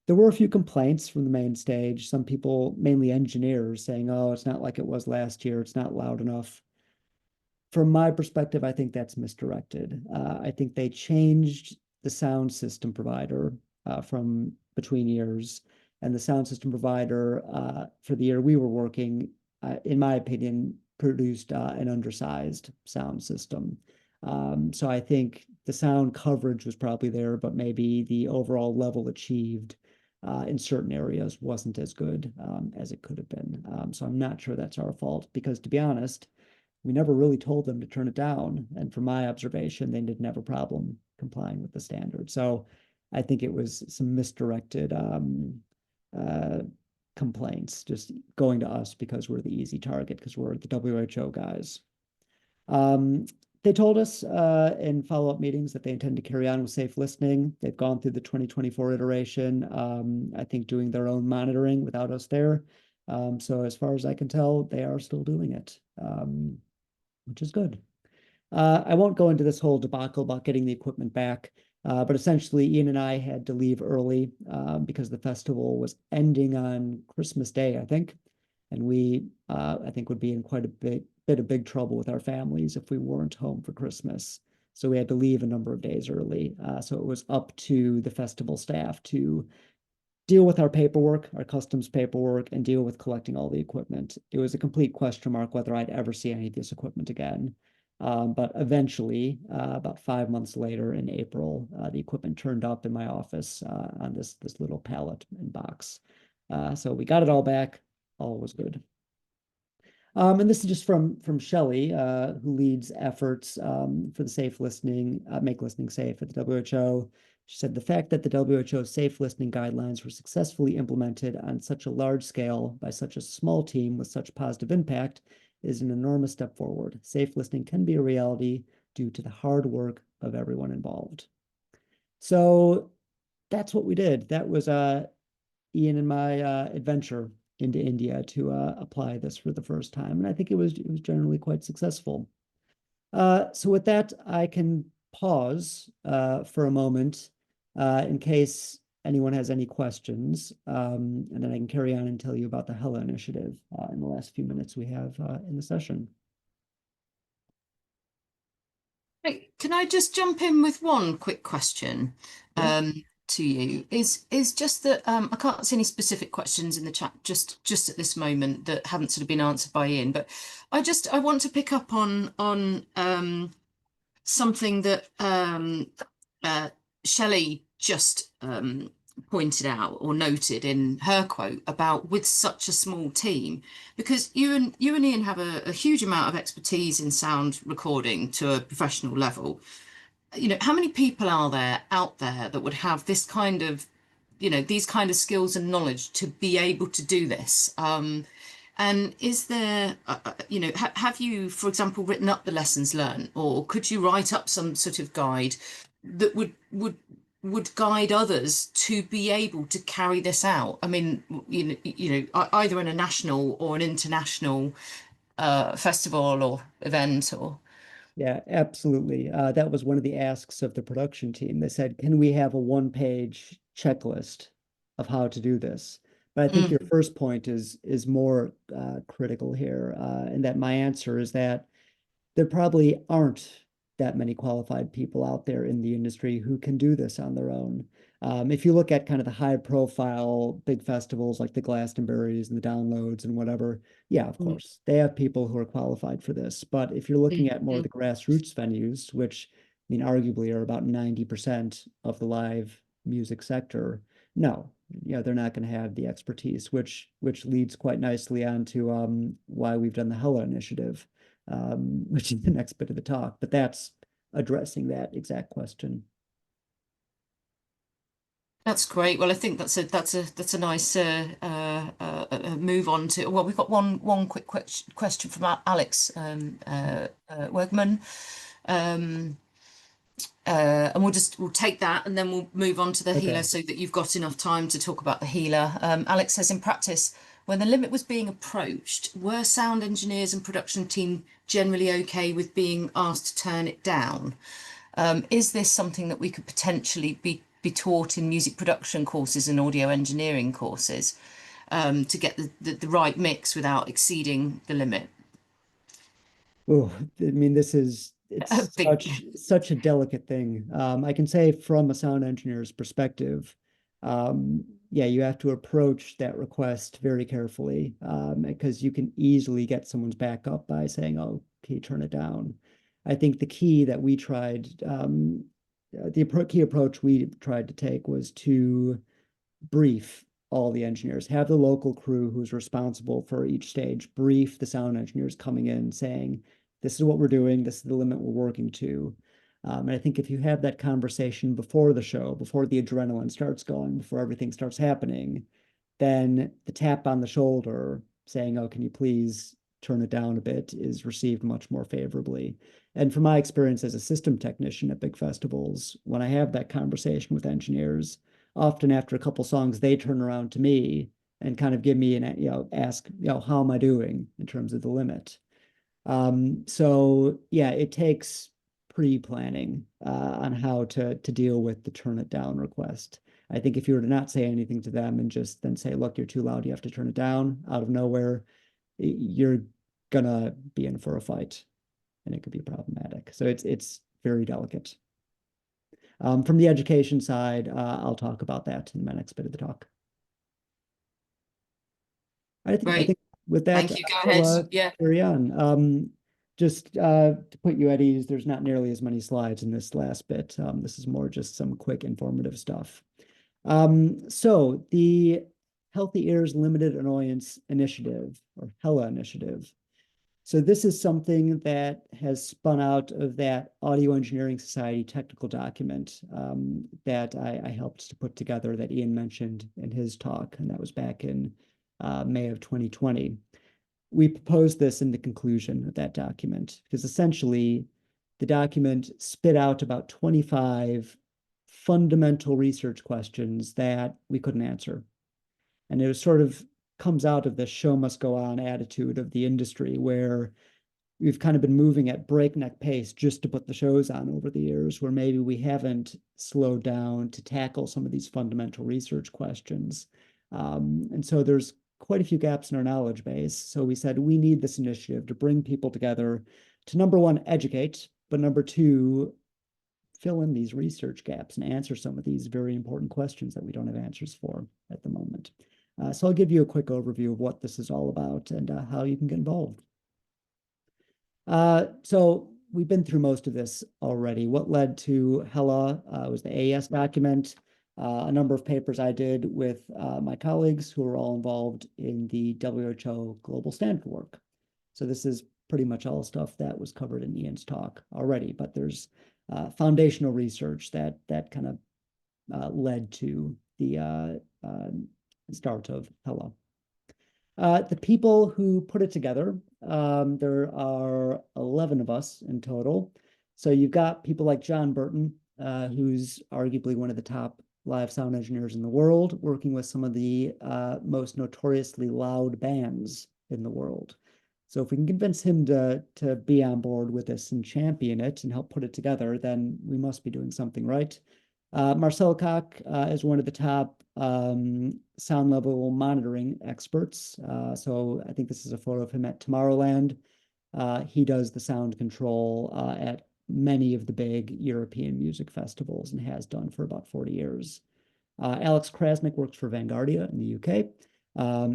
There were a few complaints from the main stage. Some people, mainly engineers, saying, "Oh, it's not like it was last year. It's not loud enough." From my perspective, I think that's misdirected. I think they changed the sound system provider from between years, and the sound system provider for the year we were working, in my opinion, produced an undersized sound system. So I think the sound coverage was probably there, but maybe the overall level achieved in certain areas wasn't as good as it could have been. So I'm not sure that's our fault, because to be honest, we never really told them to turn it down. And from my observation, they didn't have a problem complying with the standard. So I think it was some misdirected complaints, just going to us because we're the easy target, because we're the WHO guys. They told us in follow-up meetings that they intend to carry on with safe listening. They've gone through the 2024 iteration, I think doing their own monitoring without us there. So as far as I can tell, they are still doing it, which is good. I won't go into this whole debacle about getting the equipment back, but essentially Ian and I had to leave early because the festival was ending on Christmas Day, I think. And we, I think, would be in quite a bit of big trouble with our families if we weren't home for Christmas. So we had to leave a number of days early. So it was up to the festival staff to deal with our paperwork, our customs paperwork, and deal with collecting all the equipment. It was a complete question mark whether I'd ever see any of this equipment again. But eventually, about 5 months later in April, the equipment turned up in my office on this little pallet and box. So we got it all back. All was good. And this is just from Shelley, who leads efforts for the safe listening, make listening safe at the WHO. She said the fact that the WHO safe listening guidelines were successfully implemented on such a large scale by such a small team with such positive impact is an enormous step forward. Safe listening can be a reality due to the hard work of everyone involved. So that's what we did. That was Ian and my adventure into India to apply this for the first time. And I think it was generally quite successful. So with that, I can pause for a moment in case anyone has any questions. And then I can carry on and tell you about the HELA Initiative in the last few minutes we have in the session. Can I just jump in with one quick question? Yeah. to you is just that I can't see any specific questions in the chat just at this moment that haven't sort of been answered by Ian, but I want to pick up on something that Shelley just pointed out or noted in her quote about with such a small team, because you and Ian have a huge amount of expertise in sound recording to a professional level. You know, how many people are there out there that would have this kind of, you know, these kind of skills and knowledge to be able to do this? And is there, you know, have you, for example, written up the lessons learned, or could you write up some sort of guide that would guide others to be able to carry this out? I mean, you know, either in a national or an international festival or event or. Yeah, absolutely. That was one of the asks of the production team. They said, can we have a one-page checklist of how to do this? But I think your first point is more critical here, and that my answer is that there probably aren't that many qualified people out there in the industry who can do this on their own. If you look at kind of the high profile big festivals like the Glastonburys and the Downloads and whatever, yeah, of course, they have people who are qualified for this. But if you're looking at more of the grassroots venues, which I mean, arguably are about 90% of the live music sector, no, you know, they're not going to have the expertise, which leads quite nicely on to why we've done the HELA Initiative, which is the next bit of the talk, but that's addressing that exact question. That's great. Well, I think that's a nice move on to. Well, we've got one quick question from Alex Wegman, and we'll take that and then we'll move on to the HELA so that you've got enough time to talk about the HELA. Alex says, in practice, when the limit was being approached, were sound engineers and production team generally okay with being asked to turn it down? Is this something that we could potentially be taught in music production courses and audio engineering courses to get the right mix without exceeding the limit? Oh, I mean, it's such a delicate thing. I can say from a sound engineer's perspective, yeah, you have to approach that request very carefully because you can easily get someone's back up by saying, oh, can you turn it down? I think the key that we tried, key approach we tried to take was to brief all the engineers, have the local crew who's responsible for each stage brief the sound engineers coming in saying, this is what we're doing, this is the limit we're working to. And I think if you have that conversation before the show, before the adrenaline starts going, before everything starts happening, then the tap on the shoulder saying, oh, can you please turn it down a bit is received much more favorably. And from my experience as a system technician at big festivals, when I have that conversation with engineers, often after a couple songs, they turn around to me and kind of give me an, ask, how am I doing in terms of the limit? So yeah, it takes pre-planning on how to deal with the turn it down request. I think if you were to not say anything to them and just then say, look, you're too loud, you have to turn it down out of nowhere, you're gonna be in for a fight and it could be problematic. So it's very delicate. From the education side, I'll talk about that in my next bit of the talk. I think with that, thank you. Go ahead. Yeah. Carry on. Just to put you at ease, there's not nearly as many slides in this last bit. This is more just some quick informative stuff. So the Healthy Ears Limited Annoyance Initiative, or HELA Initiative. So this is something that has spun out of that Audio Engineering Society technical document that I helped to put together that Ian mentioned in his talk, and that was back in May of 2020. We proposed this in the conclusion of that document because essentially the document spit out about 25 fundamental research questions that we couldn't answer. And it was sort of comes out of the show must go on attitude of the industry where we've kind of been moving at breakneck pace just to put the shows on over the years, where maybe we haven't slowed down to tackle some of these fundamental research questions. And so there's quite a few gaps in our knowledge base. So we said we need this initiative to bring people together to, number one, educate, but number two, fill in these research gaps and answer some of these very important questions that we don't have answers for at the moment. So I'll give you a quick overview of what this is all about and how you can get involved. So we've been through most of this already. What led to HELA was the AES document, a number of papers I did with my colleagues who are all involved in the WHO global standard work. So this is pretty much all stuff that was covered in Ian's talk already, but there's foundational research that kind of led to the start of HELA. The people who put it together, there are 11 of us in total. So you've got people like John Burton, who's arguably one of the top live sound engineers in the world, working with some of the most notoriously loud bands in the world. So if we can convince him to be on board with this and champion it and help put it together, then we must be doing something right. Marcel Koch is one of the top sound level monitoring experts. So I think this is a photo of him at Tomorrowland. He does the sound control at many of the big European music festivals and has done for about 40 years. Alex Krasnick works for Vanguardia in the UK.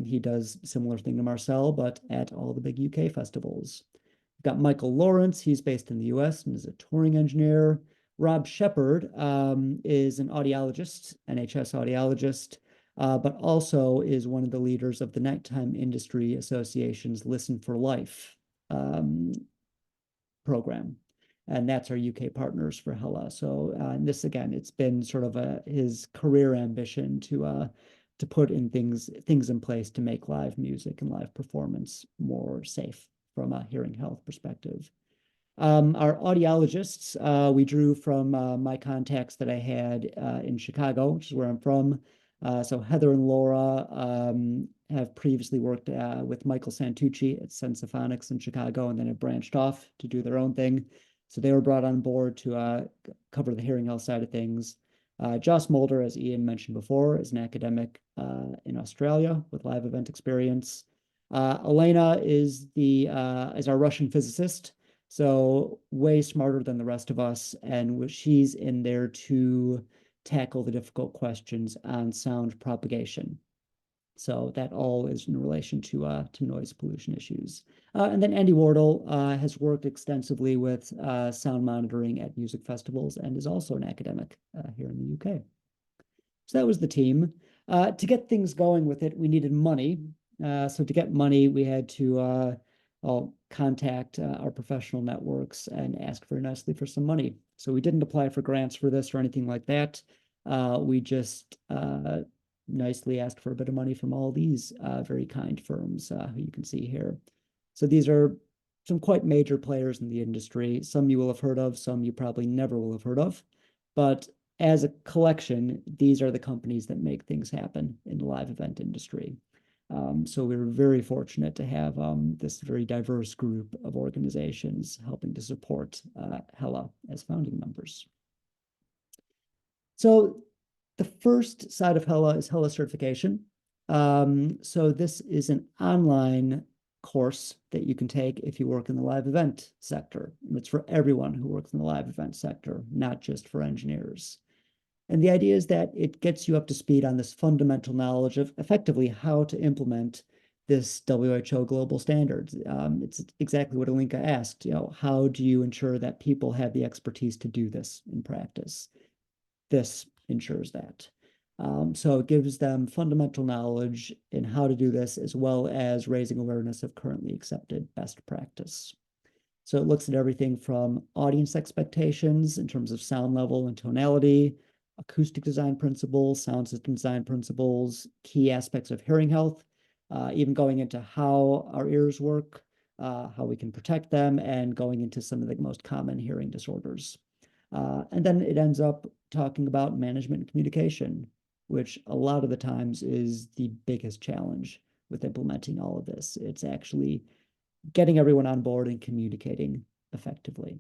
He does similar thing to Marcel, but at all the big UK festivals. We've got Michael Lawrence. He's based in the US and is a touring engineer. Rob Shepard is an audiologist, NHS audiologist, but also is one of the leaders of the Nighttime Industry Association's Listen for Life program. And that's our UK partners for HELA. So this, again, it's been sort of his career ambition to put in things in place to make live music and live performance more safe from a hearing health perspective. Our audiologists, we drew from my contacts that I had in Chicago, which is where I'm from. So Heather and Laura have previously worked with Michael Santucci at Sensophonics in Chicago, and then have branched off to do their own thing. So they were brought on board to cover the hearing health side of things. Joss Mulder, as Ian mentioned before, is an academic in Australia with live event experience. Elena is our Russian physicist. So way smarter than the rest of us, and she's in there to tackle the difficult questions on sound propagation. So that all is in relation to noise pollution issues. And then Andy Wardle has worked extensively with sound monitoring at music festivals and is also an academic here in the UK. So that was the team. To get things going with it, we needed money. So to get money, we had to contact our professional networks and ask very nicely for some money. So we didn't apply for grants for this or anything like that. We just nicely asked for a bit of money from all these very kind firms who you can see here. So these are some quite major players in the industry. Some you will have heard of, some you probably never will have heard of. But as a collection, these are the companies that make things happen in the live event industry. So we were very fortunate to have this very diverse group of organizations helping to support HELA as founding members. So the first side of HELA is HELA certification. So this is an online course that you can take if you work in the live event sector. And it's for everyone who works in the live event sector, not just for engineers. And the idea is that it gets you up to speed on this fundamental knowledge of effectively how to implement this WHO global standards. It's exactly what Alinka asked, how do you ensure that people have the expertise to do this in practice? This ensures that. So it gives them fundamental knowledge in how to do this, as well as raising awareness of currently accepted best practice. So it looks at everything from audience expectations in terms of sound level and tonality, acoustic design principles, sound system design principles, key aspects of hearing health, even going into how our ears work, how we can protect them, and going into some of the most common hearing disorders. And then it ends up talking about management and communication, which a lot of the times is the biggest challenge with implementing all of this. It's actually getting everyone on board and communicating effectively.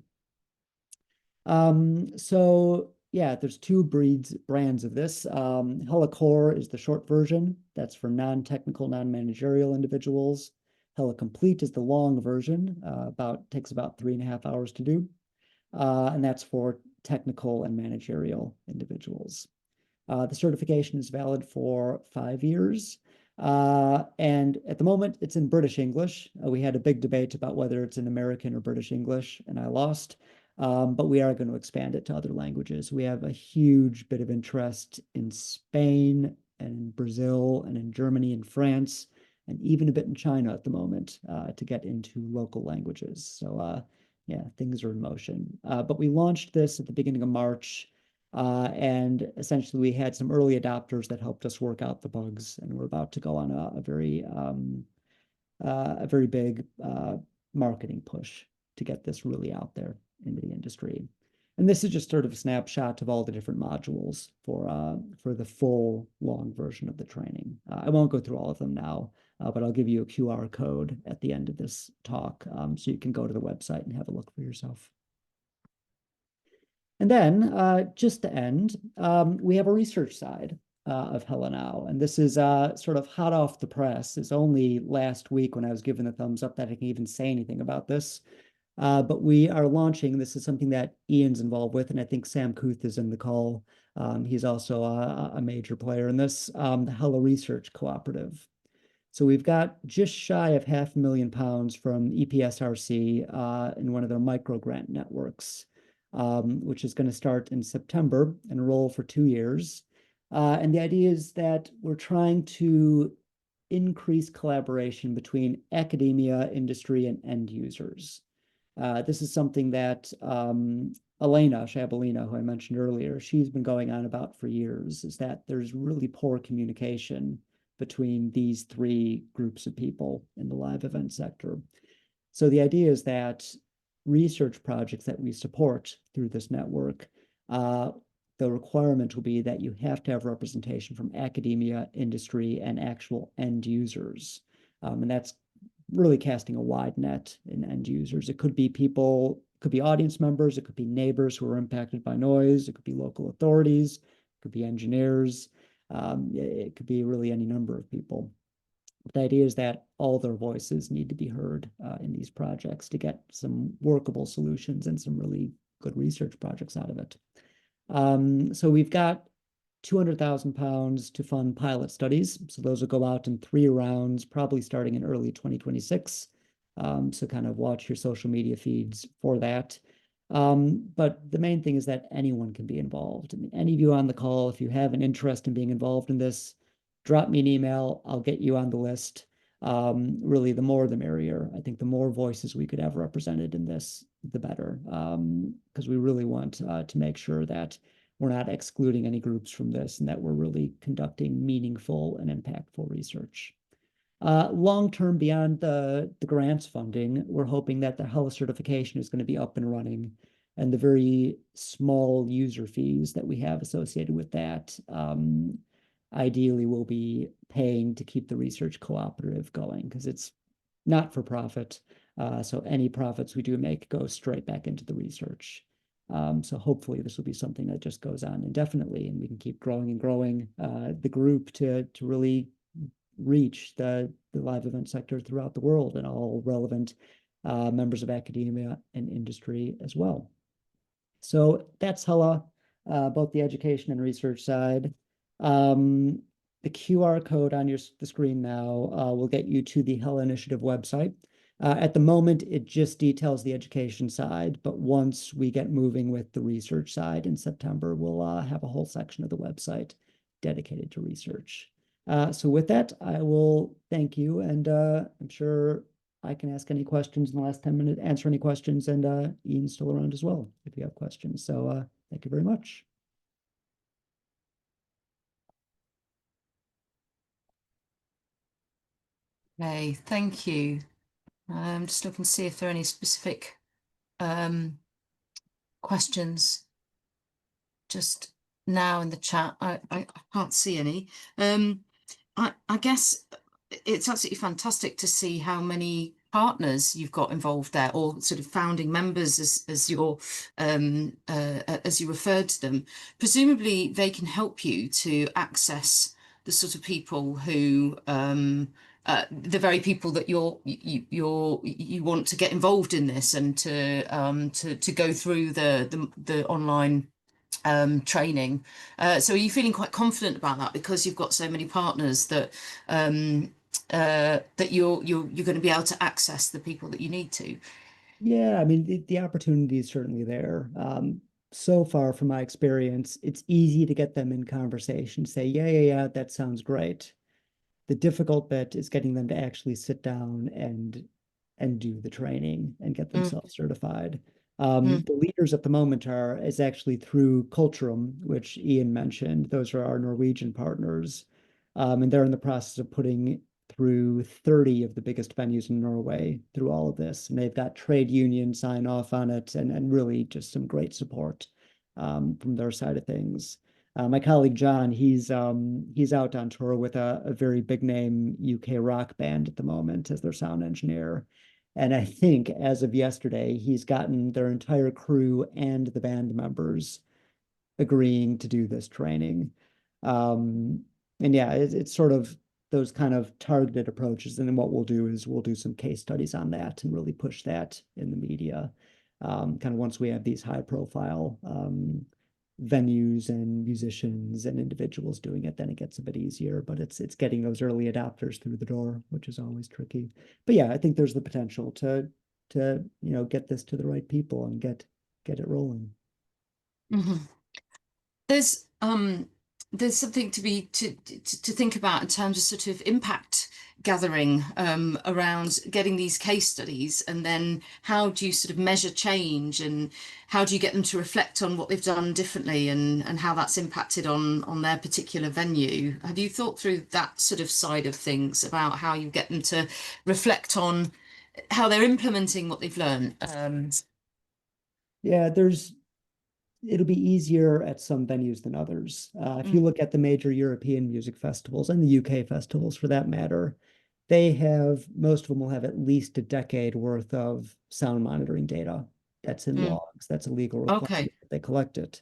So yeah, there's two brands of this. HELA Core is the short version. That's for non-technical, non-managerial individuals. HELA Complete is the long version, takes about 3.5 hours to do. And that's for technical and managerial individuals. The certification is valid for 5 years. And at the moment, it's in British English. We had a big debate about whether it's in American or British English, and I lost. But we are going to expand it to other languages. We have a huge bit of interest in Spain and in Brazil and in Germany and France, and even a bit in China at the moment to get into local languages. So yeah, things are in motion. But we launched this at the beginning of March. And essentially, we had some early adopters that helped us work out the bugs, and we're about to go on a very big marketing push to get this really out there into the industry. And this is just sort of a snapshot of all the different modules for the full long version of the training. I won't go through all of them now, but I'll give you a QR code at the end of this talk, so you can go to the website and have a look for yourself. And then, just to end, we have a research side of HeLA now. And this is sort of hot off the press. It's only last week when I was given the thumbs up that I can even say anything about this. But we are launching, this is something that Ian's involved with, and I think Sam Kuth is in the call. He's also a major player in this, the HeLA Research Cooperative. So we've got just shy of £500,000 from EPSRC in one of their micro grant networks, which is going to start in September and roll for 2 years. And the idea is that we're trying to increase collaboration between academia, industry, and end users. This is something that Elena Shabalina, who I mentioned earlier, she's been going on about for years, is that there's really poor communication between these 3 groups of people in the live event sector. So the idea is that research projects that we support through this network, the requirement will be that you have to have representation from academia, industry, and actual end users. And that's really casting a wide net in end users. It could be people, it could be audience members, it could be neighbors who are impacted by noise, it could be local authorities, it could be engineers, it could be really any number of people. The idea is that all their voices need to be heard in these projects to get some workable solutions and some really good research projects out of it. So we've got £200,000 to fund pilot studies. So those will go out in 3 rounds, probably starting in early 2026. So kind of watch your social media feeds for that. But the main thing is that anyone can be involved. I mean, any of you on the call, if you have an interest in being involved in this, drop me an email. I'll get you on the list. Really, the more the merrier. I think the more voices we could have represented in this, the better. Because we really want to make sure that we're not excluding any groups from this and that we're really conducting meaningful and impactful research. Long-term, beyond the grants funding, we're hoping that the HeLA certification is going to be up and running, and the very small user fees that we have associated with that ideally will be paying to keep the research cooperative going, because it's not for profit. So any profits we do make go straight back into the research. So hopefully this will be something that just goes on indefinitely, and we can keep growing and growing the group to really reach the live event sector throughout the world and all relevant members of academia and industry as well. So that's HeLA, both the education and research side. The QR code on the screen now will get you to the HeLA Initiative website. At the moment, it just details the education side, but once we get moving with the research side in September, we'll have a whole section of the website dedicated to research. So with that, I will thank you, and I'm sure I can ask any questions in the last 10 minutes, answer any questions, and Ian's still around as well if you have questions. So thank you very much. Okay, thank you. I'm just looking to see if there are any specific questions just now in the chat. I can't see any. I guess it's absolutely fantastic to see how many partners you've got involved there, or sort of founding members as you referred to them. Presumably they can help you to access the sort of people who the very people that you want to get involved in this and to go through the online training. So are you feeling quite confident about that because you've got so many partners that that you're going to be able to access the people that you need to? Yeah, I mean, the opportunity is certainly there. So far, from my experience, it's easy to get them in conversation, say, yeah, that sounds great. The difficult bit is getting them to actually sit down and do the training and get Mm, themselves certified. mm, The leaders at the moment is actually through Culturum, which Ian mentioned. Those are our Norwegian partners. And they're in the process of putting through 30 of the biggest venues in Norway through all of this. And they've got trade union sign off on it and really just some great support from their side of things. My colleague John, he's out on tour with a very big name UK rock band at the moment as their sound engineer. And I think as of yesterday, he's gotten their entire crew and the band members agreeing to do this training. Um, and yeah, it's sort of those kind of targeted approaches. And then what we'll do is we'll do some case studies on that and really push that in the media. Kind of once we have these high profile venues and musicians and individuals doing it, then it gets a bit easier. But it's getting those early adopters through the door, which is always tricky. But yeah, I think there's the potential to get this to the right people and get it rolling. mhm. There's there's something to think about in terms of sort of impact gathering around getting these case studies, and then how do you sort of measure change, and how do you get them to reflect on what they've done differently, and how that's impacted on their particular venue. Have you thought through that sort of side of things about how you get them to reflect on how they're implementing what they've learned? Yeah, it'll be easier at some venues than others. If you Mm, look at the major European music festivals and the UK festivals for that matter, they have, most of them will have at least a decade worth of sound monitoring data. That's in mm, logs. That's a legal requirement okay. that they collect it.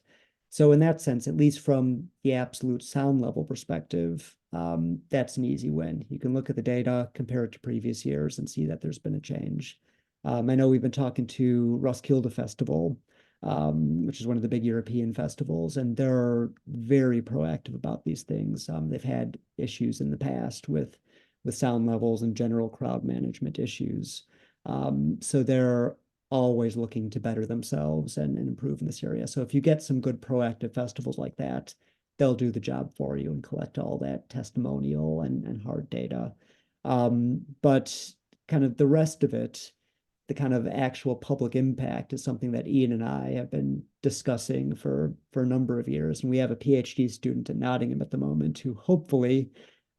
So in that sense, at least from the absolute sound level perspective, that's an easy win. You can look at the data, compare it to previous years, and see that there's been a change. I know we've been talking to Roskilde Festival, which is one of the big European festivals, and they're very proactive about these things. They've had issues in the past with sound levels and general crowd management issues. So they're always looking to better themselves and improve in this area. So if you get some good proactive festivals like that, they'll do the job for you and collect all that testimonial and hard data. But kind of the rest of it, the kind of actual public impact is something that Ian and I have been discussing for a number of years. And we have a PhD student at Nottingham at the moment who hopefully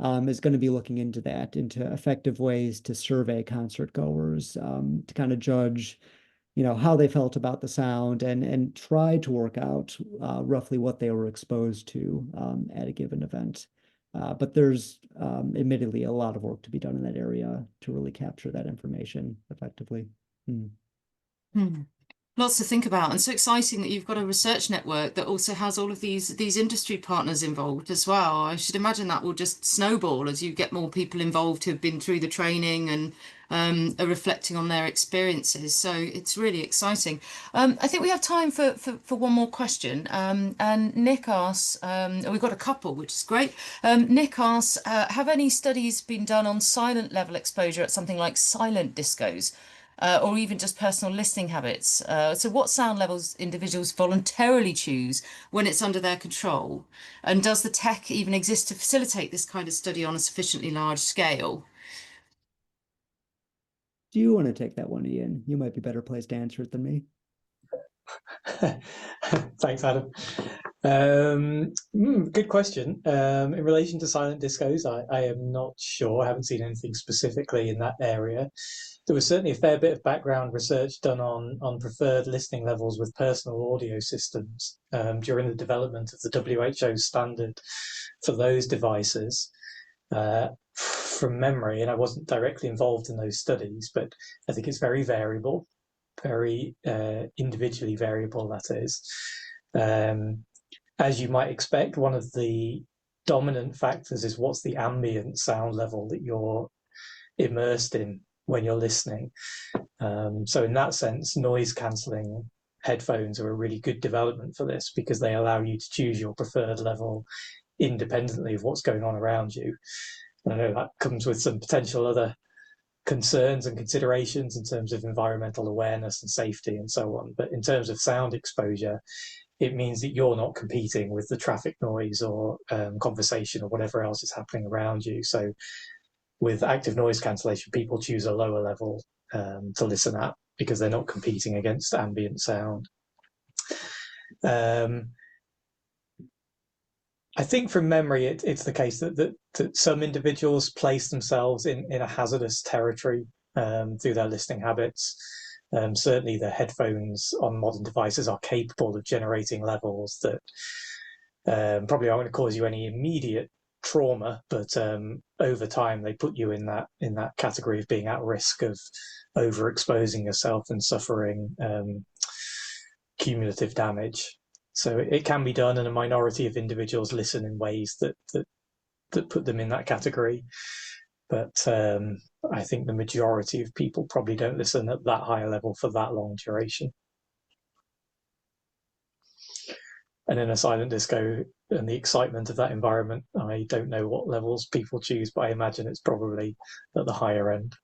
is going to be looking into that, into effective ways to survey concert goers, to kind of judge, how they felt about the sound and try to work out roughly what they were exposed to at a given event. But there's admittedly a lot of work to be done in that area to really capture that information effectively. Hmm. Hmm. Lots to think about, and so exciting that you've got a research network that also has all of these industry partners involved as well. I should imagine that will just snowball as you get more people involved who've been through the training and are reflecting on their experiences. So it's really exciting. I think we have time for one more question. And Nick asks, we've got a couple, which is great. Nick asks, have any studies been done on silent level exposure at something like silent discos? Or even just personal listening habits. So, what sound levels individuals voluntarily choose when it's under their control? And does the tech even exist to facilitate this kind of study on a sufficiently large scale? Do you want to take that one, Ian? You might be better placed to answer it than me. Thanks, Adam. Good question. In relation to silent discos, I am not sure. I haven't seen anything specifically in that area. There was certainly a fair bit of background research done on preferred listening levels with personal audio systems during the development of the WHO standard for those devices. From memory, and I wasn't directly involved in those studies, but I think it's very variable, very individually variable, that is. As you might expect, one of the dominant factors is what's the ambient sound level that you're immersed in when you're listening. So in that sense, noise cancelling headphones are a really good development for this, because they allow you to choose your preferred level independently of what's going on around you. And I know that comes with some potential other concerns and considerations in terms of environmental awareness and safety and so on. But in terms of sound exposure, it means that you're not competing with the traffic noise or conversation or whatever else is happening around you. So with active noise cancellation, people choose a lower level to listen at, because they're not competing against ambient sound. I think from memory, it's the case that some individuals place themselves in a hazardous territory through their listening habits. Certainly the headphones on modern devices are capable of generating levels that probably aren't going to cause you any immediate trauma, but over time they put you in that category of being at risk of overexposing yourself and suffering cumulative damage. So it can be done, and a minority of individuals listen in ways that put them in that category. But I think the majority of people probably don't listen at that high level for that long duration. And in a silent disco and the excitement of that environment, I don't know what levels people choose, but I imagine it's probably at the higher end.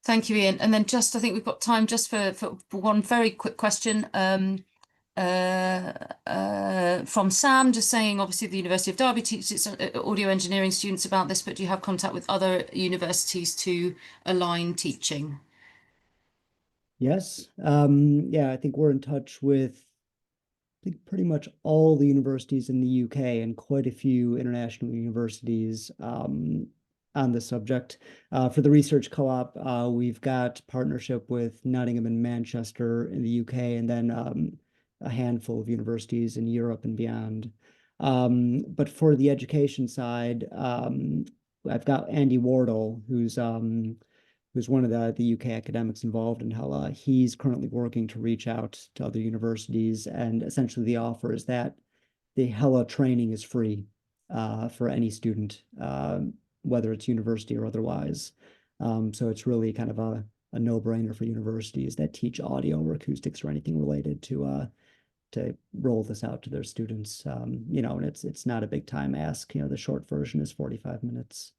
Thank you, Ian. And then just, I think we've got time just for one very quick question from Sam, just saying, obviously the University of Derby teaches audio engineering students about this, but do you have contact with other universities to align teaching? Yes. Yeah, I think we're in touch with pretty much all the universities in the UK and quite a few international universities on the subject. For the research co-op, we've got partnership with Nottingham and Manchester in the UK, and then a handful of universities in Europe and beyond. But for the education side, I've got Andy Wardle, who's one of the UK academics involved in HELA. He's currently working to reach out to other universities, and essentially the offer is that the HELA training is free for any student, whether it's university or otherwise. So it's really kind of a no-brainer for universities that teach audio or acoustics or anything related to roll this out to their students. You know, and it's not a big time ask. You know, the short version is 45 minutes.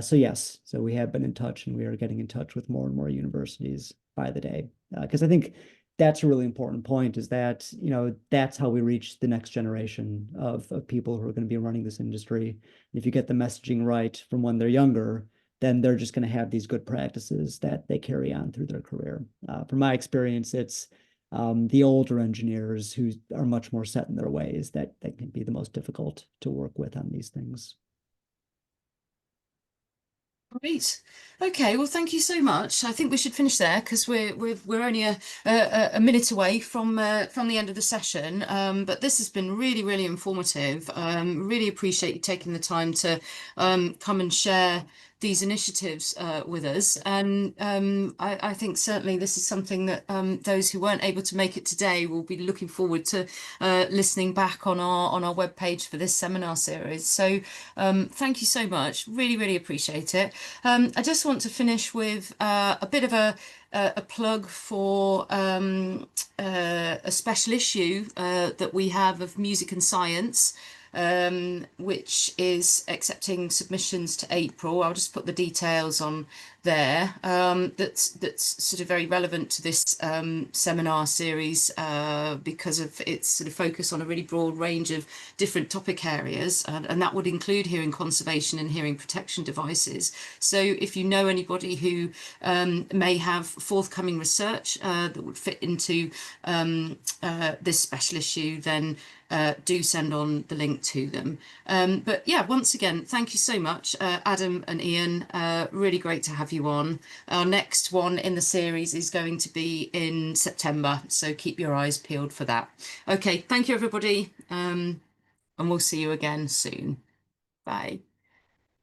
So yes, so we have been in touch, and we are getting in touch with more and more universities by the day, because I think that's a really important point, is that, you know, that's how we reach the next generation of people who are going to be running this industry. And if you get the messaging right from when they're younger, then they're just going to have these good practices that they carry on through their career. From my experience, it's the older engineers who are much more set in their ways that can be the most difficult to work with on these things. Great. Okay. Well, thank you so much. I think we should finish there, because we're only a minute away from the end of the session. But this has been really, really informative. Really appreciate you taking the time to come and share these initiatives with us. And I think certainly this is something that those who weren't able to make it today will be looking forward to listening back on our webpage for this seminar series. So thank you so much. Really, really appreciate it. I just want to finish with a bit of a plug for a special issue that we have of Music and Science, which is accepting submissions to April. I'll just put the details on there. That's sort of very relevant to this seminar series because of its sort of focus on a really broad range of different topic areas, and that would include hearing conservation and hearing protection devices. So if you know anybody who may have forthcoming research that would fit into this special issue, then do send on the link to them. But yeah, once again, thank you so much, Adam and Ian. Really great to have you on. Our next one in the series is going to be in September, so keep your eyes peeled for that. Okay, thank you everybody, and we'll see you again soon. Bye.